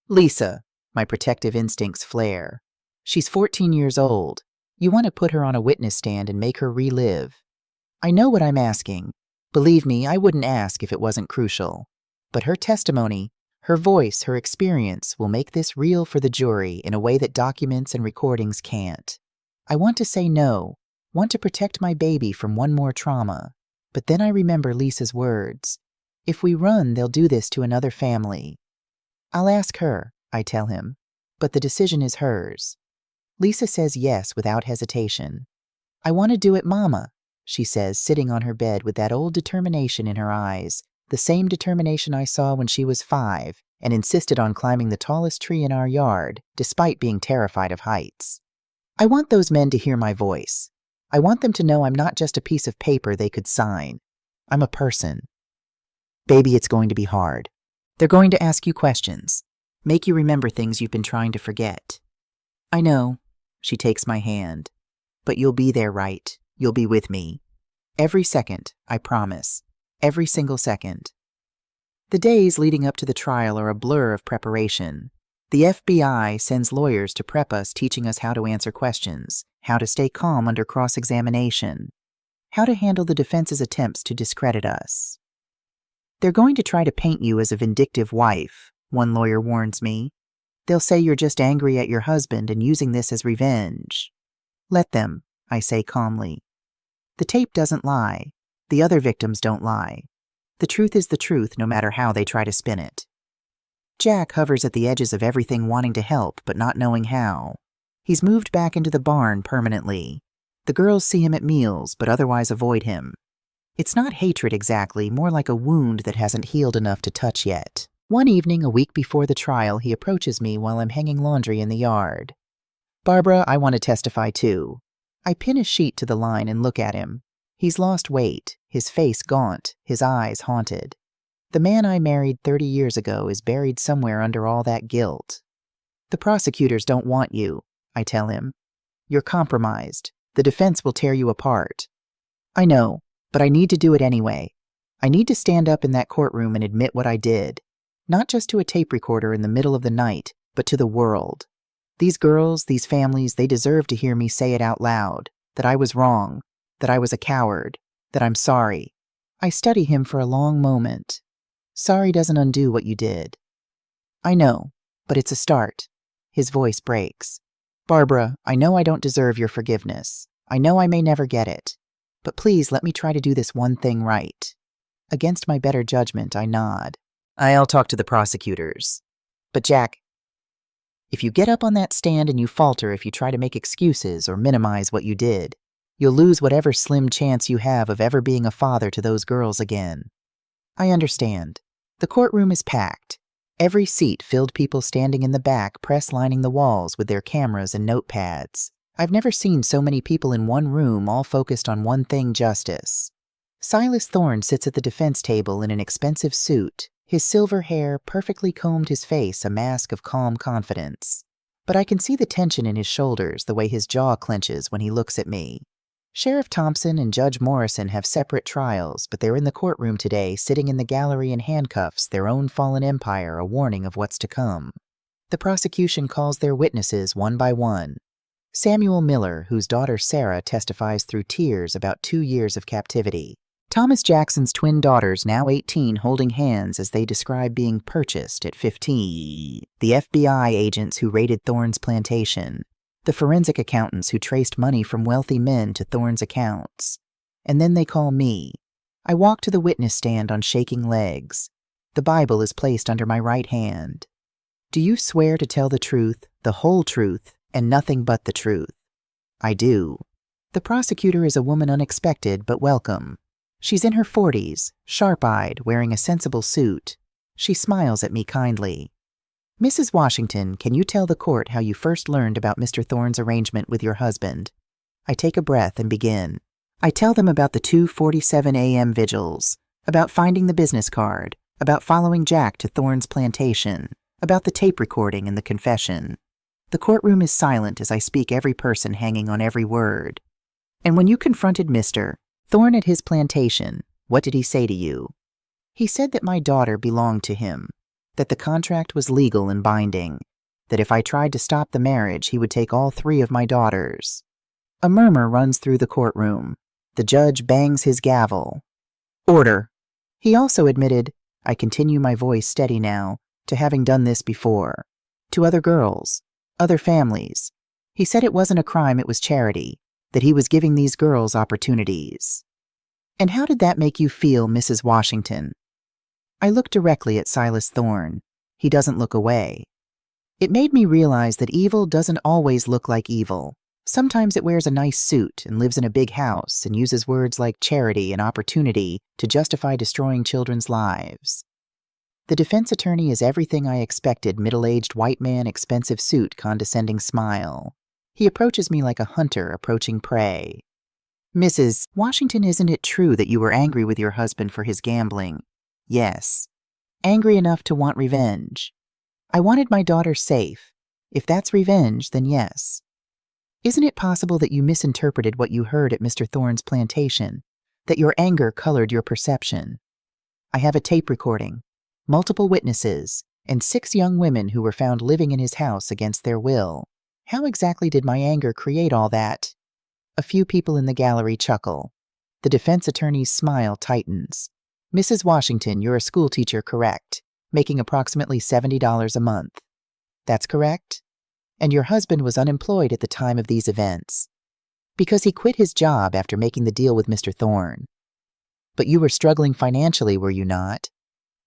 Lisa, my protective instincts flare. She's 14 years old. You want to put her on a witness stand and make her relive. I know what I'm asking. Believe me, I wouldn't ask if it wasn't crucial. But her testimony, her voice, her experience will make this real for the jury in a way that documents and recordings can't. I want to say no, want to protect my baby from one more trauma. But then I remember Lisa's words. If we run, they'll do this to another family. I'll ask her, I tell him, but the decision is hers. Lisa says yes without hesitation. I want to do it, Mama, she says, sitting on her bed with that old determination in her eyes, the same determination I saw when she was 5 and insisted on climbing the tallest tree in our yard, despite being terrified of heights. I want those men to hear my voice. I want them to know I'm not just a piece of paper they could sign. I'm a person. Baby, it's going to be hard. They're going to ask you questions, make you remember things you've been trying to forget. I know, she takes my hand, but you'll be there, right? You'll be with me. Every second, I promise. Every single second. The days leading up to the trial are a blur of preparation. The FBI sends lawyers to prep us, teaching us how to answer questions, how to stay calm under cross-examination, how to handle the defense's attempts to discredit us. They're going to try to paint you as a vindictive wife, one lawyer warns me. They'll say you're just angry at your husband and using this as revenge. Let them, I say calmly. The tape doesn't lie. The other victims don't lie. The truth is the truth, no matter how they try to spin it. Jack hovers at the edges of everything, wanting to help, but not knowing how. He's moved back into the barn permanently. The girls see him at meals, but otherwise avoid him. It's not hatred exactly, more like a wound that hasn't healed enough to touch yet. One evening, a week before the trial, he approaches me while I'm hanging laundry in the yard. "Barbara, I want to testify too." I pin a sheet to the line and look at him. He's lost weight, his face gaunt, his eyes haunted. The man I married 30 years ago is buried somewhere under all that guilt. "The prosecutors don't want you," I tell him. "You're compromised. The defense will tear you apart." "I know, but I need to do it anyway. I need to stand up in that courtroom and admit what I did. Not just to a tape recorder in the middle of the night, but to the world. These girls, these families, they deserve to hear me say it out loud, that I was wrong, that I was a coward, that I'm sorry." I study him for a long moment. "Sorry doesn't undo what you did." "I know, but it's a start." His voice breaks. "Barbara, I know I don't deserve your forgiveness. I know I may never get it. But please let me try to do this one thing right." Against my better judgment, I nod. "I'll talk to the prosecutors. But Jack, if you get up on that stand and you falter if you try to make excuses or minimize what you did, you'll lose whatever slim chance you have of ever being a father to those girls again." I understand. The courtroom is packed. Every seat filled, people standing in the back, press lining the walls with their cameras and notepads. I've never seen so many people in one room, all focused on one thing: justice. Silas Thorne sits at the defense table in an expensive suit, his silver hair perfectly combed, his face a mask of calm confidence. But I can see the tension in his shoulders, the way his jaw clenches when he looks at me. Sheriff Thompson and Judge Morrison have separate trials, but they're in the courtroom today, sitting in the gallery in handcuffs, their own fallen empire a warning of what's to come. The prosecution calls their witnesses one by one. Samuel Miller, whose daughter Sarah testifies through tears about 2 years of captivity. Thomas Jackson's twin daughters, now 18, holding hands as they describe being purchased at 15. The FBI agents who raided Thorne's plantation. The forensic accountants who traced money from wealthy men to Thorne's accounts. And then they call me. I walk to the witness stand on shaking legs. The Bible is placed under my right hand. "Do you swear to tell the truth, the whole truth, and nothing but the truth?" I do. The prosecutor is a woman unexpected but welcome. She's in her 40s, sharp-eyed, wearing a sensible suit. She smiles at me kindly. "Mrs. Washington, can you tell the court how you first learned about Mr. Thorne's arrangement with your husband?" I take a breath and begin. I tell them about the 2:47 a.m. vigils, about finding the business card, about following Jack to Thorne's plantation, about the tape recording and the confession. The courtroom is silent as I speak, every person hanging on every word. "And when you confronted Mr. Thorne at his plantation, what did he say to you?" "He said that my daughter belonged to him, that the contract was legal and binding, that if I tried to stop the marriage, he would take all 3 of my daughters." A murmur runs through the courtroom. The judge bangs his gavel. "Order." He also admitted, I continue, my voice steady now, to having done this before. To other girls, other families. He said it wasn't a crime, it was charity, that he was giving these girls opportunities. "And how did that make you feel, Mrs. Washington?" I look directly at Silas Thorne. He doesn't look away. "It made me realize that evil doesn't always look like evil. Sometimes it wears a nice suit and lives in a big house and uses words like charity and opportunity to justify destroying children's lives." The defense attorney is everything I expected: middle-aged white man, expensive suit, condescending smile. He approaches me like a hunter approaching prey. "Mrs. Washington, isn't it true that you were angry with your husband for his gambling?" "Yes." "Angry enough to want revenge?" "I wanted my daughter safe. If that's revenge, then yes." "Isn't it possible that you misinterpreted what you heard at Mr. Thorne's plantation, that your anger colored your perception?" "I have a tape recording, multiple witnesses, and 6 young women who were found living in his house against their will. How exactly did my anger create all that?" A few people in the gallery chuckle. The defense attorney's smile tightens. "Mrs. Washington, you're a schoolteacher, correct? Making approximately $70 a month." "That's correct." "And your husband was unemployed at the time of these events?" "Because he quit his job after making the deal with Mr. Thorne." "But you were struggling financially, were you not?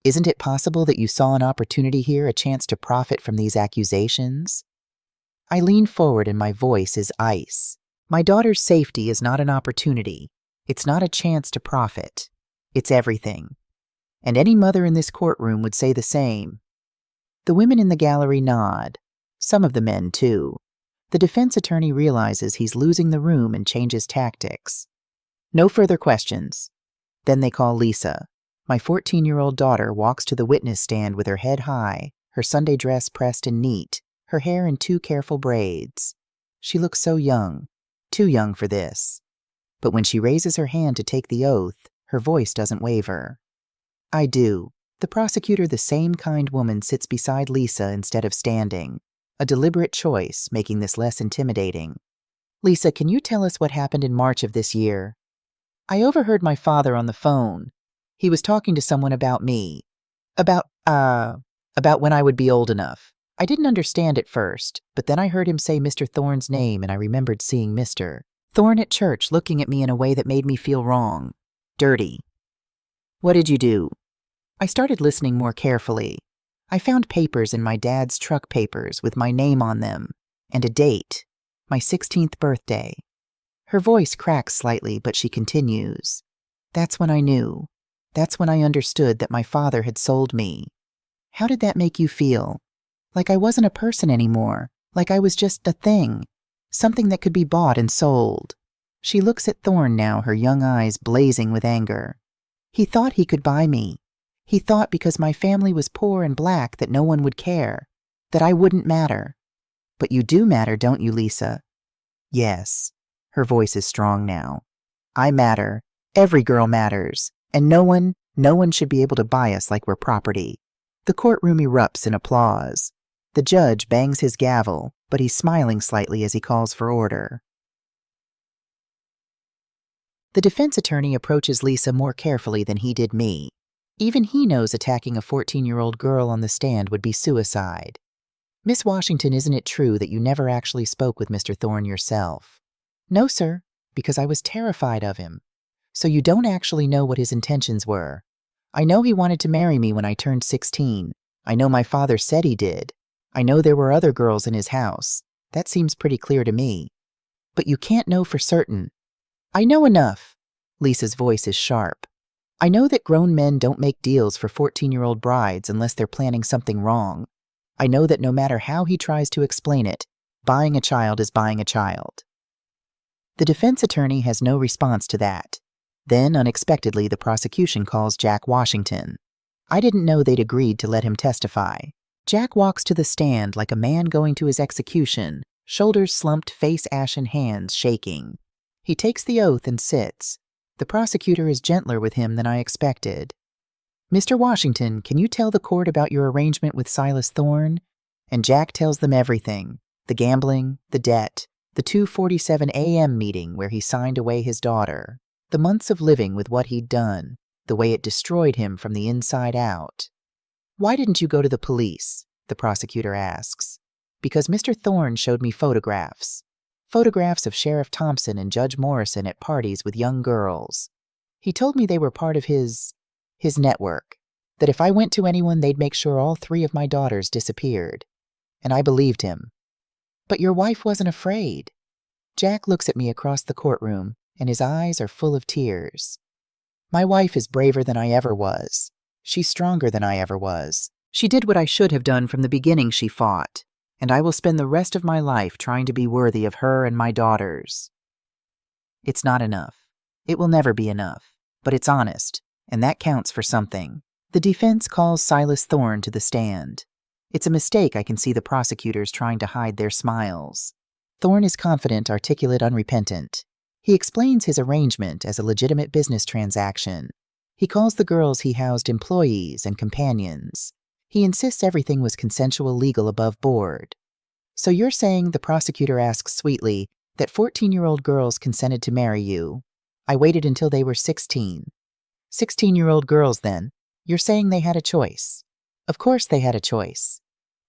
Isn't it possible that you saw an opportunity here, a chance to profit from these accusations?" I lean forward and my voice is ice. "My daughter's safety is not an opportunity. It's not a chance to profit. It's everything. And any mother in this courtroom would say the same. The women in the gallery nod. Some of the men, too. The defense attorney realizes he's losing the room and changes tactics. No further questions. Then they call Lisa. My 14-year-old daughter walks to the witness stand with her head high, her Sunday dress pressed and neat, her hair in 2 careful braids. She looks so young, too young for this. But when she raises her hand to take the oath, her voice doesn't waver. I do. The prosecutor, the same kind woman, sits beside Lisa instead of standing. A deliberate choice, making this less intimidating. Lisa, can you tell us what happened in March of this year? I overheard my father on the phone. He was talking to someone about me. About when I would be old enough. I didn't understand at first, but then I heard him say Mr. Thorne's name and I remembered seeing Mr. Thorne at church looking at me in a way that made me feel wrong. Dirty. What did you do? I started listening more carefully. I found papers in my dad's truck papers with my name on them, and a date, my 16th birthday. Her voice cracks slightly, but she continues. That's when I knew. That's when I understood that my father had sold me. How did that make you feel? Like I wasn't a person anymore, like I was just a thing, something that could be bought and sold. She looks at Thorne now, her young eyes blazing with anger. He thought he could buy me. He thought because my family was poor and black that no one would care, that I wouldn't matter. But you do matter, don't you, Lisa? Yes. Her voice is strong now. I matter. Every girl matters. And no one should be able to buy us like we're property. The courtroom erupts in applause. The judge bangs his gavel, but he's smiling slightly as he calls for order. The defense attorney approaches Lisa more carefully than he did me. Even he knows attacking a 14-year-old girl on the stand would be suicide. Miss Washington, isn't it true that you never actually spoke with Mr. Thorne yourself? No, sir, because I was terrified of him. So you don't actually know what his intentions were. I know he wanted to marry me when I turned 16. I know my father said he did. I know there were other girls in his house. That seems pretty clear to me. But you can't know for certain. I know enough. Lisa's voice is sharp. I know that grown men don't make deals for 14-year-old brides unless they're planning something wrong. I know that no matter how he tries to explain it, buying a child is buying a child. The defense attorney has no response to that. Then, unexpectedly, the prosecution calls Jack Washington. I didn't know they'd agreed to let him testify. Jack walks to the stand like a man going to his execution, shoulders slumped, face ashen, hands shaking. He takes the oath and sits. The prosecutor is gentler with him than I expected. Mr. Washington, can you tell the court about your arrangement with Silas Thorne? And Jack tells them everything. The gambling, the debt, the 2:47 a.m. meeting where he signed away his daughter. The months of living with what he'd done, the way it destroyed him from the inside out. Why didn't you go to the police? The prosecutor asks. Because Mr. Thorne showed me photographs. Photographs of Sheriff Thompson and Judge Morrison at parties with young girls. He told me they were part of his network, that if I went to anyone they'd make sure all 3 of my daughters disappeared. And I believed him. But your wife wasn't afraid. Jack looks at me across the courtroom, and his eyes are full of tears. My wife is braver than I ever was. She's stronger than I ever was. She did what I should have done from the beginning. She fought, and I will spend the rest of my life trying to be worthy of her and my daughters. It's not enough. It will never be enough, but it's honest, and that counts for something. The defense calls Silas Thorne to the stand. It's a mistake. I can see the prosecutors trying to hide their smiles. Thorne is confident, articulate, unrepentant. He explains his arrangement as a legitimate business transaction. He calls the girls he housed employees and companions. He insists everything was consensual, legal, above board. So you're saying, the prosecutor asks sweetly, that 14-year-old girls consented to marry you. I waited until they were 16. 16-year-old girls, then. You're saying they had a choice. Of course they had a choice.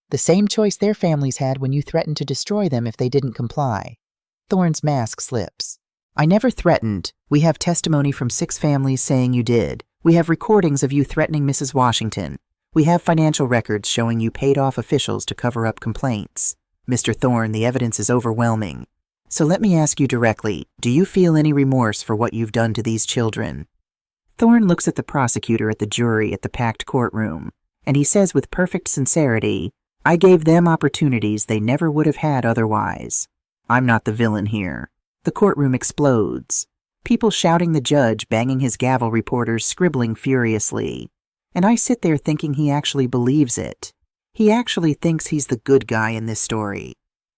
The same choice their families had when you threatened to destroy them if they didn't comply. Thorne's mask slips. I never threatened. We have testimony from 6 families saying you did. We have recordings of you threatening Mrs. Washington. We have financial records showing you paid off officials to cover up complaints. Mr. Thorne, the evidence is overwhelming. So let me ask you directly, do you feel any remorse for what you've done to these children? Thorne looks at the prosecutor at the jury at the packed courtroom, and he says with perfect sincerity, I gave them opportunities they never would have had otherwise. I'm not the villain here. The courtroom explodes. People shouting the judge, banging his gavel, reporters scribbling furiously. And I sit there thinking he actually believes it. He actually thinks he's the good guy in this story.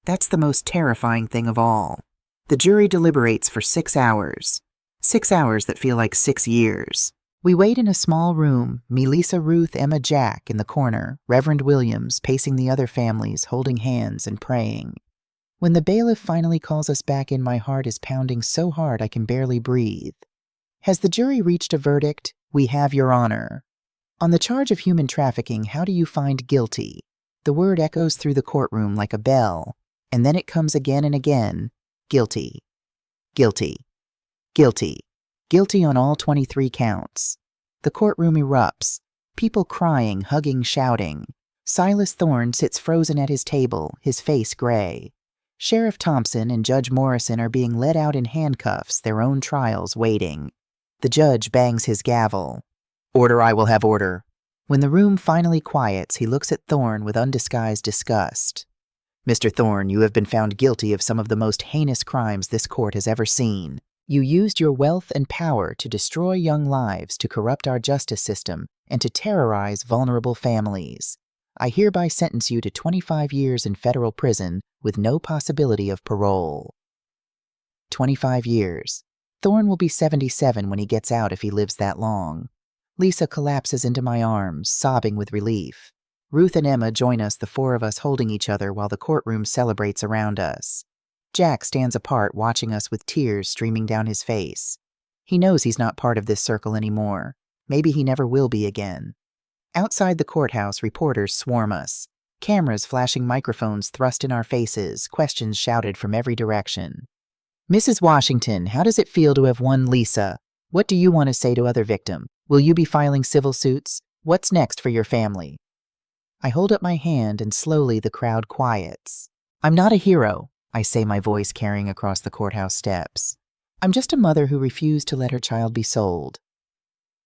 That's the most terrifying thing of all. The jury deliberates for 6 hours. 6 hours that feel like 6 years. We wait in a small room, me, Lisa, Ruth, Emma, Jack in the corner, Reverend Williams pacing the other families, holding hands and praying. When the bailiff finally calls us back in, my heart is pounding so hard I can barely breathe. Has the jury reached a verdict? We have, Your Honor. On the charge of human trafficking, how do you find guilty? The word echoes through the courtroom like a bell, and then it comes again and again. Guilty. Guilty. Guilty. Guilty on all 23 counts. The courtroom erupts. People crying, hugging, shouting. Silas Thorne sits frozen at his table, his face gray. Sheriff Thompson and Judge Morrison are being led out in handcuffs, their own trials waiting. The judge bangs his gavel. Order, I will have order. When the room finally quiets, he looks at Thorne with undisguised disgust. Mr. Thorne, you have been found guilty of some of the most heinous crimes this court has ever seen. You used your wealth and power to destroy young lives, to corrupt our justice system, and to terrorize vulnerable families. I hereby sentence you to 25 years in federal prison with no possibility of parole. 25 years. Thorne will be 77 when he gets out if he lives that long. Lisa collapses into my arms, sobbing with relief. Ruth and Emma join us, the 4 of us holding each other while the courtroom celebrates around us. Jack stands apart, watching us with tears streaming down his face. He knows he's not part of this circle anymore. Maybe he never will be again. Outside the courthouse, reporters swarm us. Cameras flashing, microphones thrust in our faces, questions shouted from every direction. Mrs. Washington, how does it feel to have won Lisa? What do you want to say to other victims? Will you be filing civil suits? What's next for your family? I hold up my hand and slowly the crowd quiets. I'm not a hero, I say, my voice carrying across the courthouse steps. I'm just a mother who refused to let her child be sold.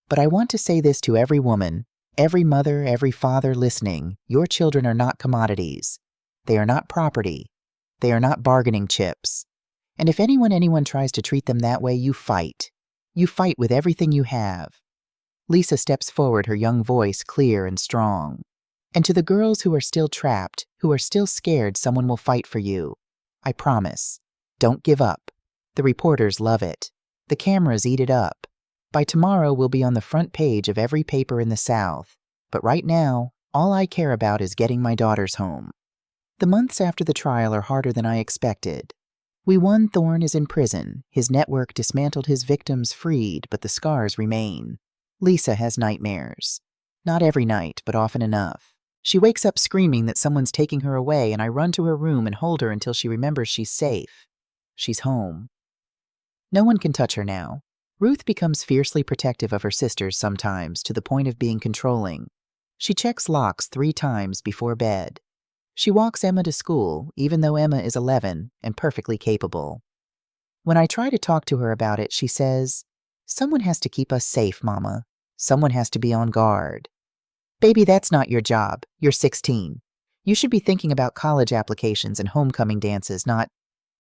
But I want to say this to every woman, every mother, every father listening. Your children are not commodities. They are not property. They are not bargaining chips. And if anyone tries to treat them that way, you fight. You fight with everything you have. Lisa steps forward, her young voice clear and strong. And to the girls who are still trapped, who are still scared someone will fight for you, I promise, don't give up. The reporters love it. The cameras eat it up. By tomorrow, we'll be on the front page of every paper in the South. But right now, all I care about is getting my daughters home. The months after the trial are harder than I expected. We won. Thorne is in prison. His network dismantled, his victims freed, but the scars remain. Lisa has nightmares. Not every night, but often enough. She wakes up screaming that someone's taking her away, and I run to her room and hold her until she remembers she's safe. She's home. No one can touch her now. Ruth becomes fiercely protective of her sisters sometimes, to the point of being controlling. She checks locks 3 times before bed. She walks Emma to school, even though Emma is 11 and perfectly capable. When I try to talk to her about it, she says, "Someone has to keep us safe, Mama. Someone has to be on guard." Baby, that's not your job. You're 16. You should be thinking about college applications and homecoming dances, not,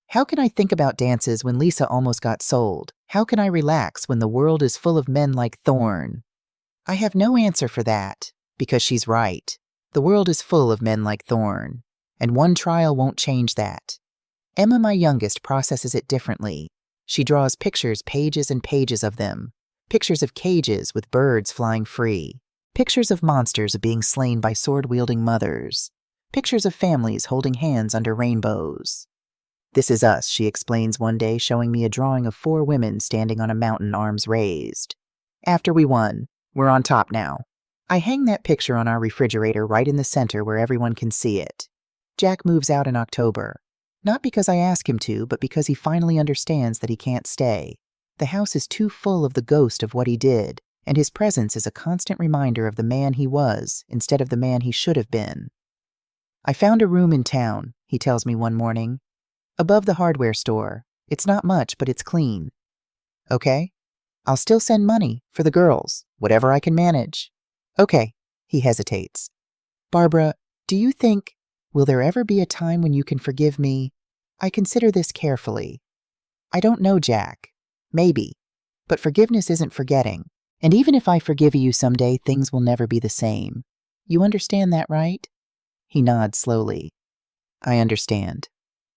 how can I think about dances when Lisa almost got sold? How can I relax when the world is full of men like Thorne? I have no answer for that, because she's right. The world is full of men like Thorne, and one trial won't change that. Emma, my youngest, processes it differently. She draws pictures, pages and pages of them. Pictures of cages with birds flying free. Pictures of monsters being slain by sword-wielding mothers. Pictures of families holding hands under rainbows. "This is us," she explains one day, showing me a drawing of 4 women standing on a mountain, arms raised. "After we won, we're on top now." I hang that picture on our refrigerator right in the center where everyone can see it. Jack moves out in October. Not because I ask him to, but because he finally understands that he can't stay. The house is too full of the ghost of what he did, and his presence is a constant reminder of the man he was instead of the man he should have been. "I found a room in town," he tells me one morning. Above the hardware store. It's not much, but it's clean. Okay? I'll still send money for the girls, whatever I can manage. Okay, he hesitates. Barbara, do you think, will there ever be a time when you can forgive me? I consider this carefully. I don't know, Jack. Maybe. But forgiveness isn't forgetting. And even if I forgive you someday, things will never be the same. You understand that, right? He nods slowly. I understand.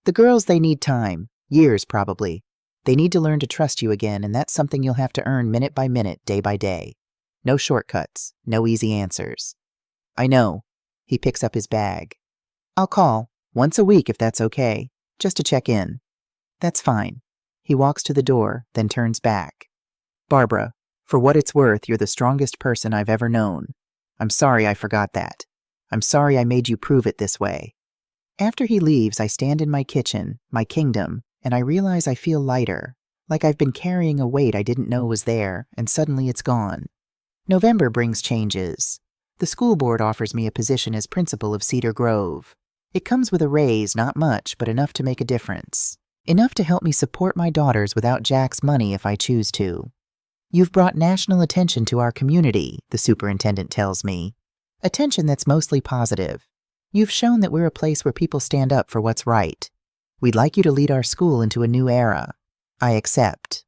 The girls, they need time. Years, probably. They need to learn to trust you again, and that's something you'll have to earn minute by minute, day by day. No shortcuts, no easy answers. I know. He picks up his bag. I'll call, once a week if that's okay, just to check in. That's fine. He walks to the door, then turns back. Barbara, for what it's worth, you're the strongest person I've ever known. I'm sorry I forgot that. I'm sorry I made you prove it this way. After he leaves, I stand in my kitchen, my kingdom, and I realize I feel lighter, like I've been carrying a weight I didn't know was there, and suddenly it's gone. November brings changes. The school board offers me a position as principal of Cedar Grove. It comes with a raise, not much, but enough to make a difference. Enough to help me support my daughters without Jack's money if I choose to. You've brought national attention to our community, the superintendent tells me. Attention that's mostly positive. You've shown that we're a place where people stand up for what's right. We'd like you to lead our school into a new era. I accept.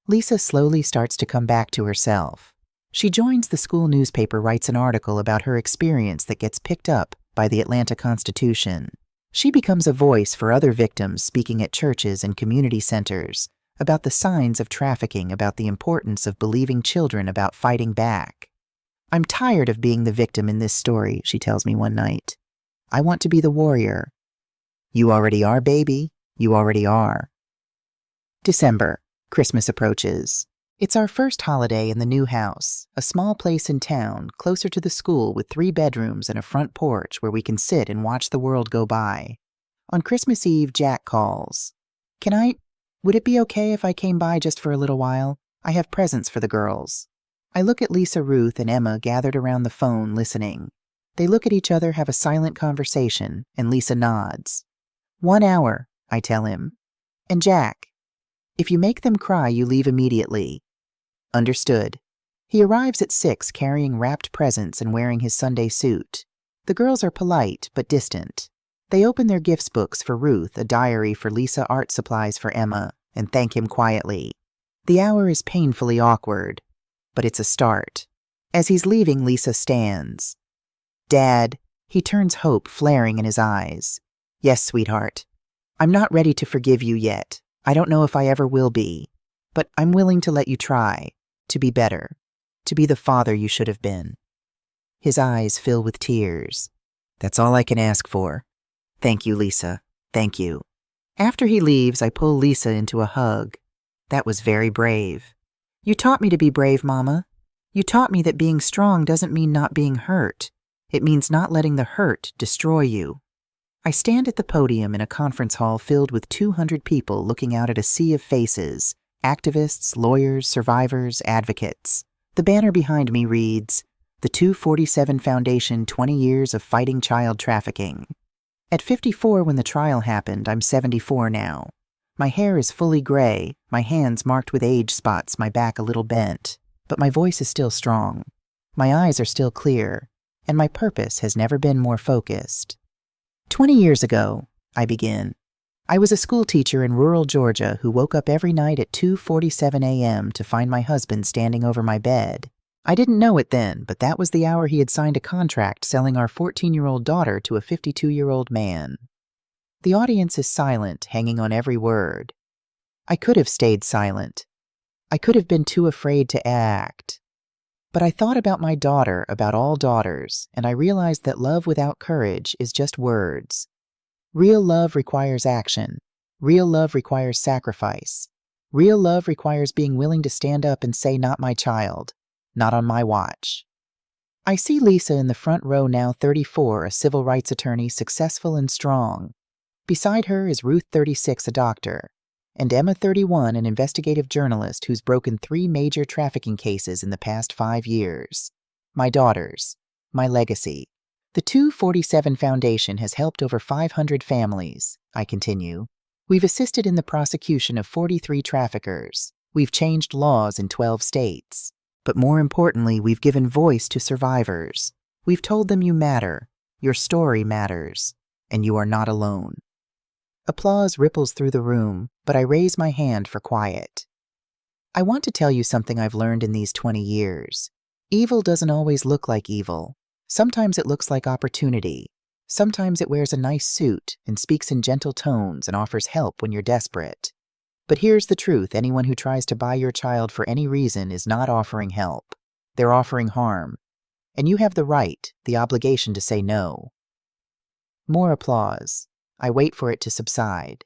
Lisa slowly starts to come back to herself. She joins the school newspaper, writes an article about her experience that gets picked up by the Atlanta Constitution. She becomes a voice for other victims, speaking at churches and community centers about the signs of trafficking, about the importance of believing children, about fighting back. I'm tired of being the victim in this story, she tells me one night. I want to be the warrior. You already are, baby. You already are. December. Christmas approaches. It's our first holiday in the new house, a small place in town, closer to the school with 3 bedrooms and a front porch where we can sit and watch the world go by. On Christmas Eve, Jack calls. Would it be okay if I came by just for a little while? I have presents for the girls. I look at Lisa, Ruth, and Emma gathered around the phone listening. They look at each other, have a silent conversation, and Lisa nods. 1 hour, I tell him. And Jack, if you make them cry, you leave immediately. Understood. He arrives at 6 carrying wrapped presents and wearing his Sunday suit. The girls are polite but distant. They open their gifts books for Ruth, a diary for Lisa, art supplies for Emma, and thank him quietly. The hour is painfully awkward, but it's a start. As he's leaving, Lisa stands. Dad, he turns, hope flaring in his eyes. Yes, sweetheart. I'm not ready to forgive you yet. I don't know if I ever will be, but I'm willing to let you try, to be better, to be the father you should have been. His eyes fill with tears. That's all I can ask for. Thank you, Lisa. Thank you. After he leaves, I pull Lisa into a hug. That was very brave. You taught me to be brave, Mama. You taught me that being strong doesn't mean not being hurt. It means not letting the hurt destroy you. I stand at the podium in a conference hall filled with 200 people looking out at a sea of faces, activists, lawyers, survivors, advocates. The banner behind me reads, The 247 Foundation, 20 Years of Fighting Child Trafficking. At 54 when the trial happened, I'm 74 now. My hair is fully gray, my hands marked with age spots, my back a little bent, but my voice is still strong. My eyes are still clear, and my purpose has never been more focused. 20 years ago, I begin. I was a school teacher in rural Georgia who woke up every night at 2:47 a.m. to find my husband standing over my bed. I didn't know it then, but that was the hour he had signed a contract selling our 14-year-old daughter to a 52-year-old man. The audience is silent, hanging on every word. I could have stayed silent. I could have been too afraid to act. But I thought about my daughter, about all daughters, and I realized that love without courage is just words. Real love requires action. Real love requires sacrifice. Real love requires being willing to stand up and say, not my child, not on my watch. I see Lisa in the front row now, 34, a civil rights attorney, successful and strong. Beside her is Ruth, 36, a doctor, and Emma, 31, an investigative journalist who's broken 3 major trafficking cases in the past 5 years. My daughters. My legacy. The 247 Foundation has helped over 500 families, I continue. We've assisted in the prosecution of 43 traffickers. We've changed laws in 12 states. But more importantly, we've given voice to survivors. We've told them you matter, your story matters, and you are not alone. Applause ripples through the room, but I raise my hand for quiet. I want to tell you something I've learned in these 20 years. Evil doesn't always look like evil. Sometimes it looks like opportunity. Sometimes it wears a nice suit and speaks in gentle tones and offers help when you're desperate. But here's the truth: anyone who tries to buy your child for any reason is not offering help. They're offering harm. And you have the right, the obligation to say no. More applause. I wait for it to subside.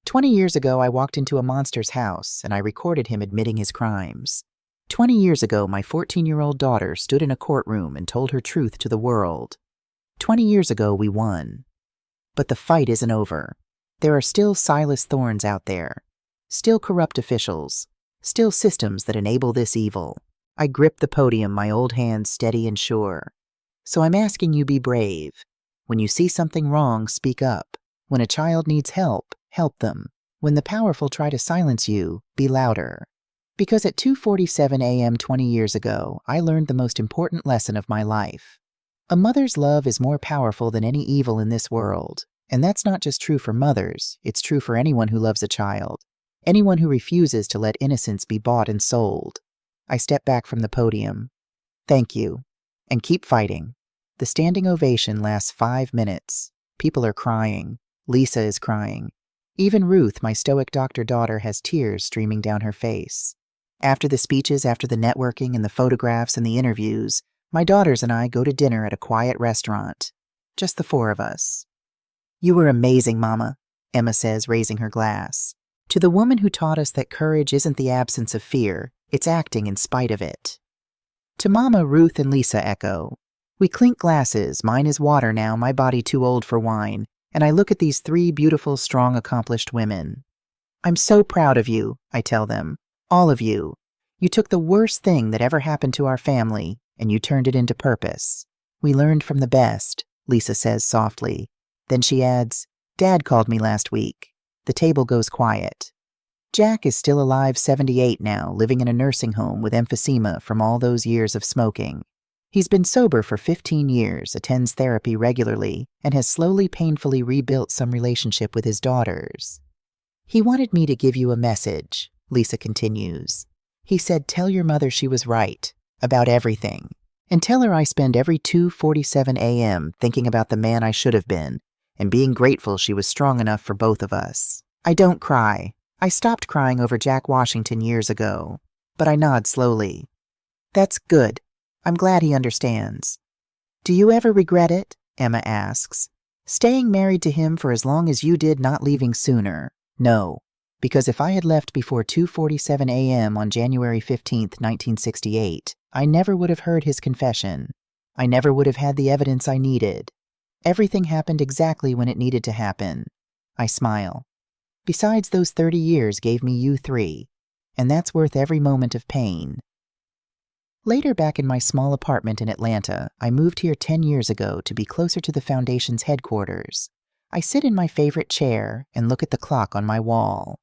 20 years ago, I walked into a monster's house and I recorded him admitting his crimes. 20 years ago, my 14-year-old daughter stood in a courtroom and told her truth to the world. 20 years ago, we won. But the fight isn't over. There are still Silas Thorns out there. Still corrupt officials. Still systems that enable this evil. I grip the podium, my old hands steady and sure. So I'm asking you, be brave. When you see something wrong, speak up. When a child needs help, help them. When the powerful try to silence you, be louder. Because at 2:47 a.m. 20 years ago, I learned the most important lesson of my life. A mother's love is more powerful than any evil in this world. And that's not just true for mothers, it's true for anyone who loves a child. Anyone who refuses to let innocence be bought and sold. I step back from the podium. Thank you. And keep fighting. The standing ovation lasts 5 minutes. People are crying. Lisa is crying. Even Ruth, my stoic doctor daughter, has tears streaming down her face. After the speeches, after the networking and the photographs and the interviews, my daughters and I go to dinner at a quiet restaurant. Just the 4 of us. You were amazing, Mama, Emma says, raising her glass. To the woman who taught us that courage isn't the absence of fear, it's acting in spite of it. To Mama, Ruth and Lisa echo. We clink glasses, mine is water now, my body too old for wine, and I look at these 3 beautiful, strong, accomplished women. I'm so proud of you, I tell them. All of you. You took the worst thing that ever happened to our family, and you turned it into purpose. We learned from the best, Lisa says softly. Then she adds, Dad called me last week. The table goes quiet. Jack is still alive, 78 now, living in a nursing home with emphysema from all those years of smoking. He's been sober for 15 years, attends therapy regularly, and has slowly, painfully rebuilt some relationship with his daughters. He wanted me to give you a message, Lisa continues. He said, tell your mother she was right, about everything, and tell her I spend every 2:47 a.m. thinking about the man I should have been, and being grateful she was strong enough for both of us. I don't cry. I stopped crying over Jack Washington years ago, but I nod slowly. That's good. I'm glad he understands. Do you ever regret it? Emma asks. Staying married to him for as long as you did, not leaving sooner. No, because if I had left before 2:47 a.m. on January 15th, 1968, I never would have heard his confession. I never would have had the evidence I needed. Everything happened exactly when it needed to happen. I smile. Besides, those 30 years gave me you 3, and that's worth every moment of pain. Later, back in my small apartment in Atlanta, I moved here 10 years ago to be closer to the Foundation's headquarters. I sit in my favorite chair and look at the clock on my wall.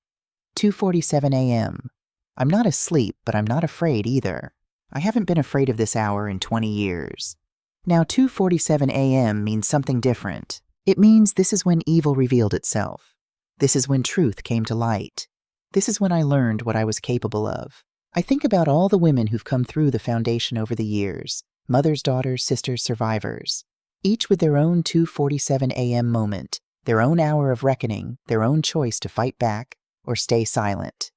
2:47 a.m. I'm not asleep, but I'm not afraid either. I haven't been afraid of this hour in 20 years. Now 2:47 a.m. means something different. It means this is when evil revealed itself. This is when truth came to light. This is when I learned what I was capable of. I think about all the women who've come through the Foundation over the years, mothers, daughters, sisters, survivors, each with their own 2:47 a.m. moment, their own hour of reckoning, their own choice to fight back or stay silent.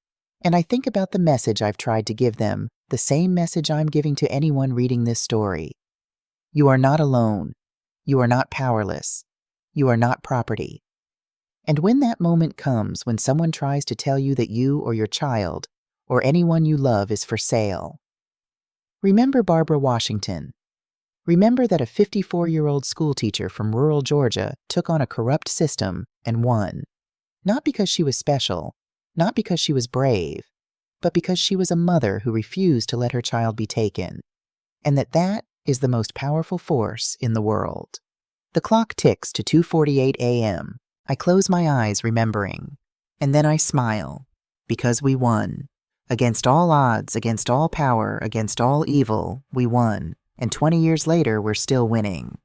And I think about the message I've tried to give them, the same message I'm giving to anyone reading this story. You are not alone. You are not powerless. You are not property. And when that moment comes, when someone tries to tell you that you or your child or anyone you love is for sale, remember Barbara Washington. Remember that a 54-year-old schoolteacher from rural Georgia took on a corrupt system and won. Not because she was special, not because she was brave, but because she was a mother who refused to let her child be taken. And that is the most powerful force in the world. The clock ticks to 2:48 a.m. I close my eyes, remembering. And then I smile, because we won. Against all odds, against all power, against all evil, we won. And 20 years later, we're still winning.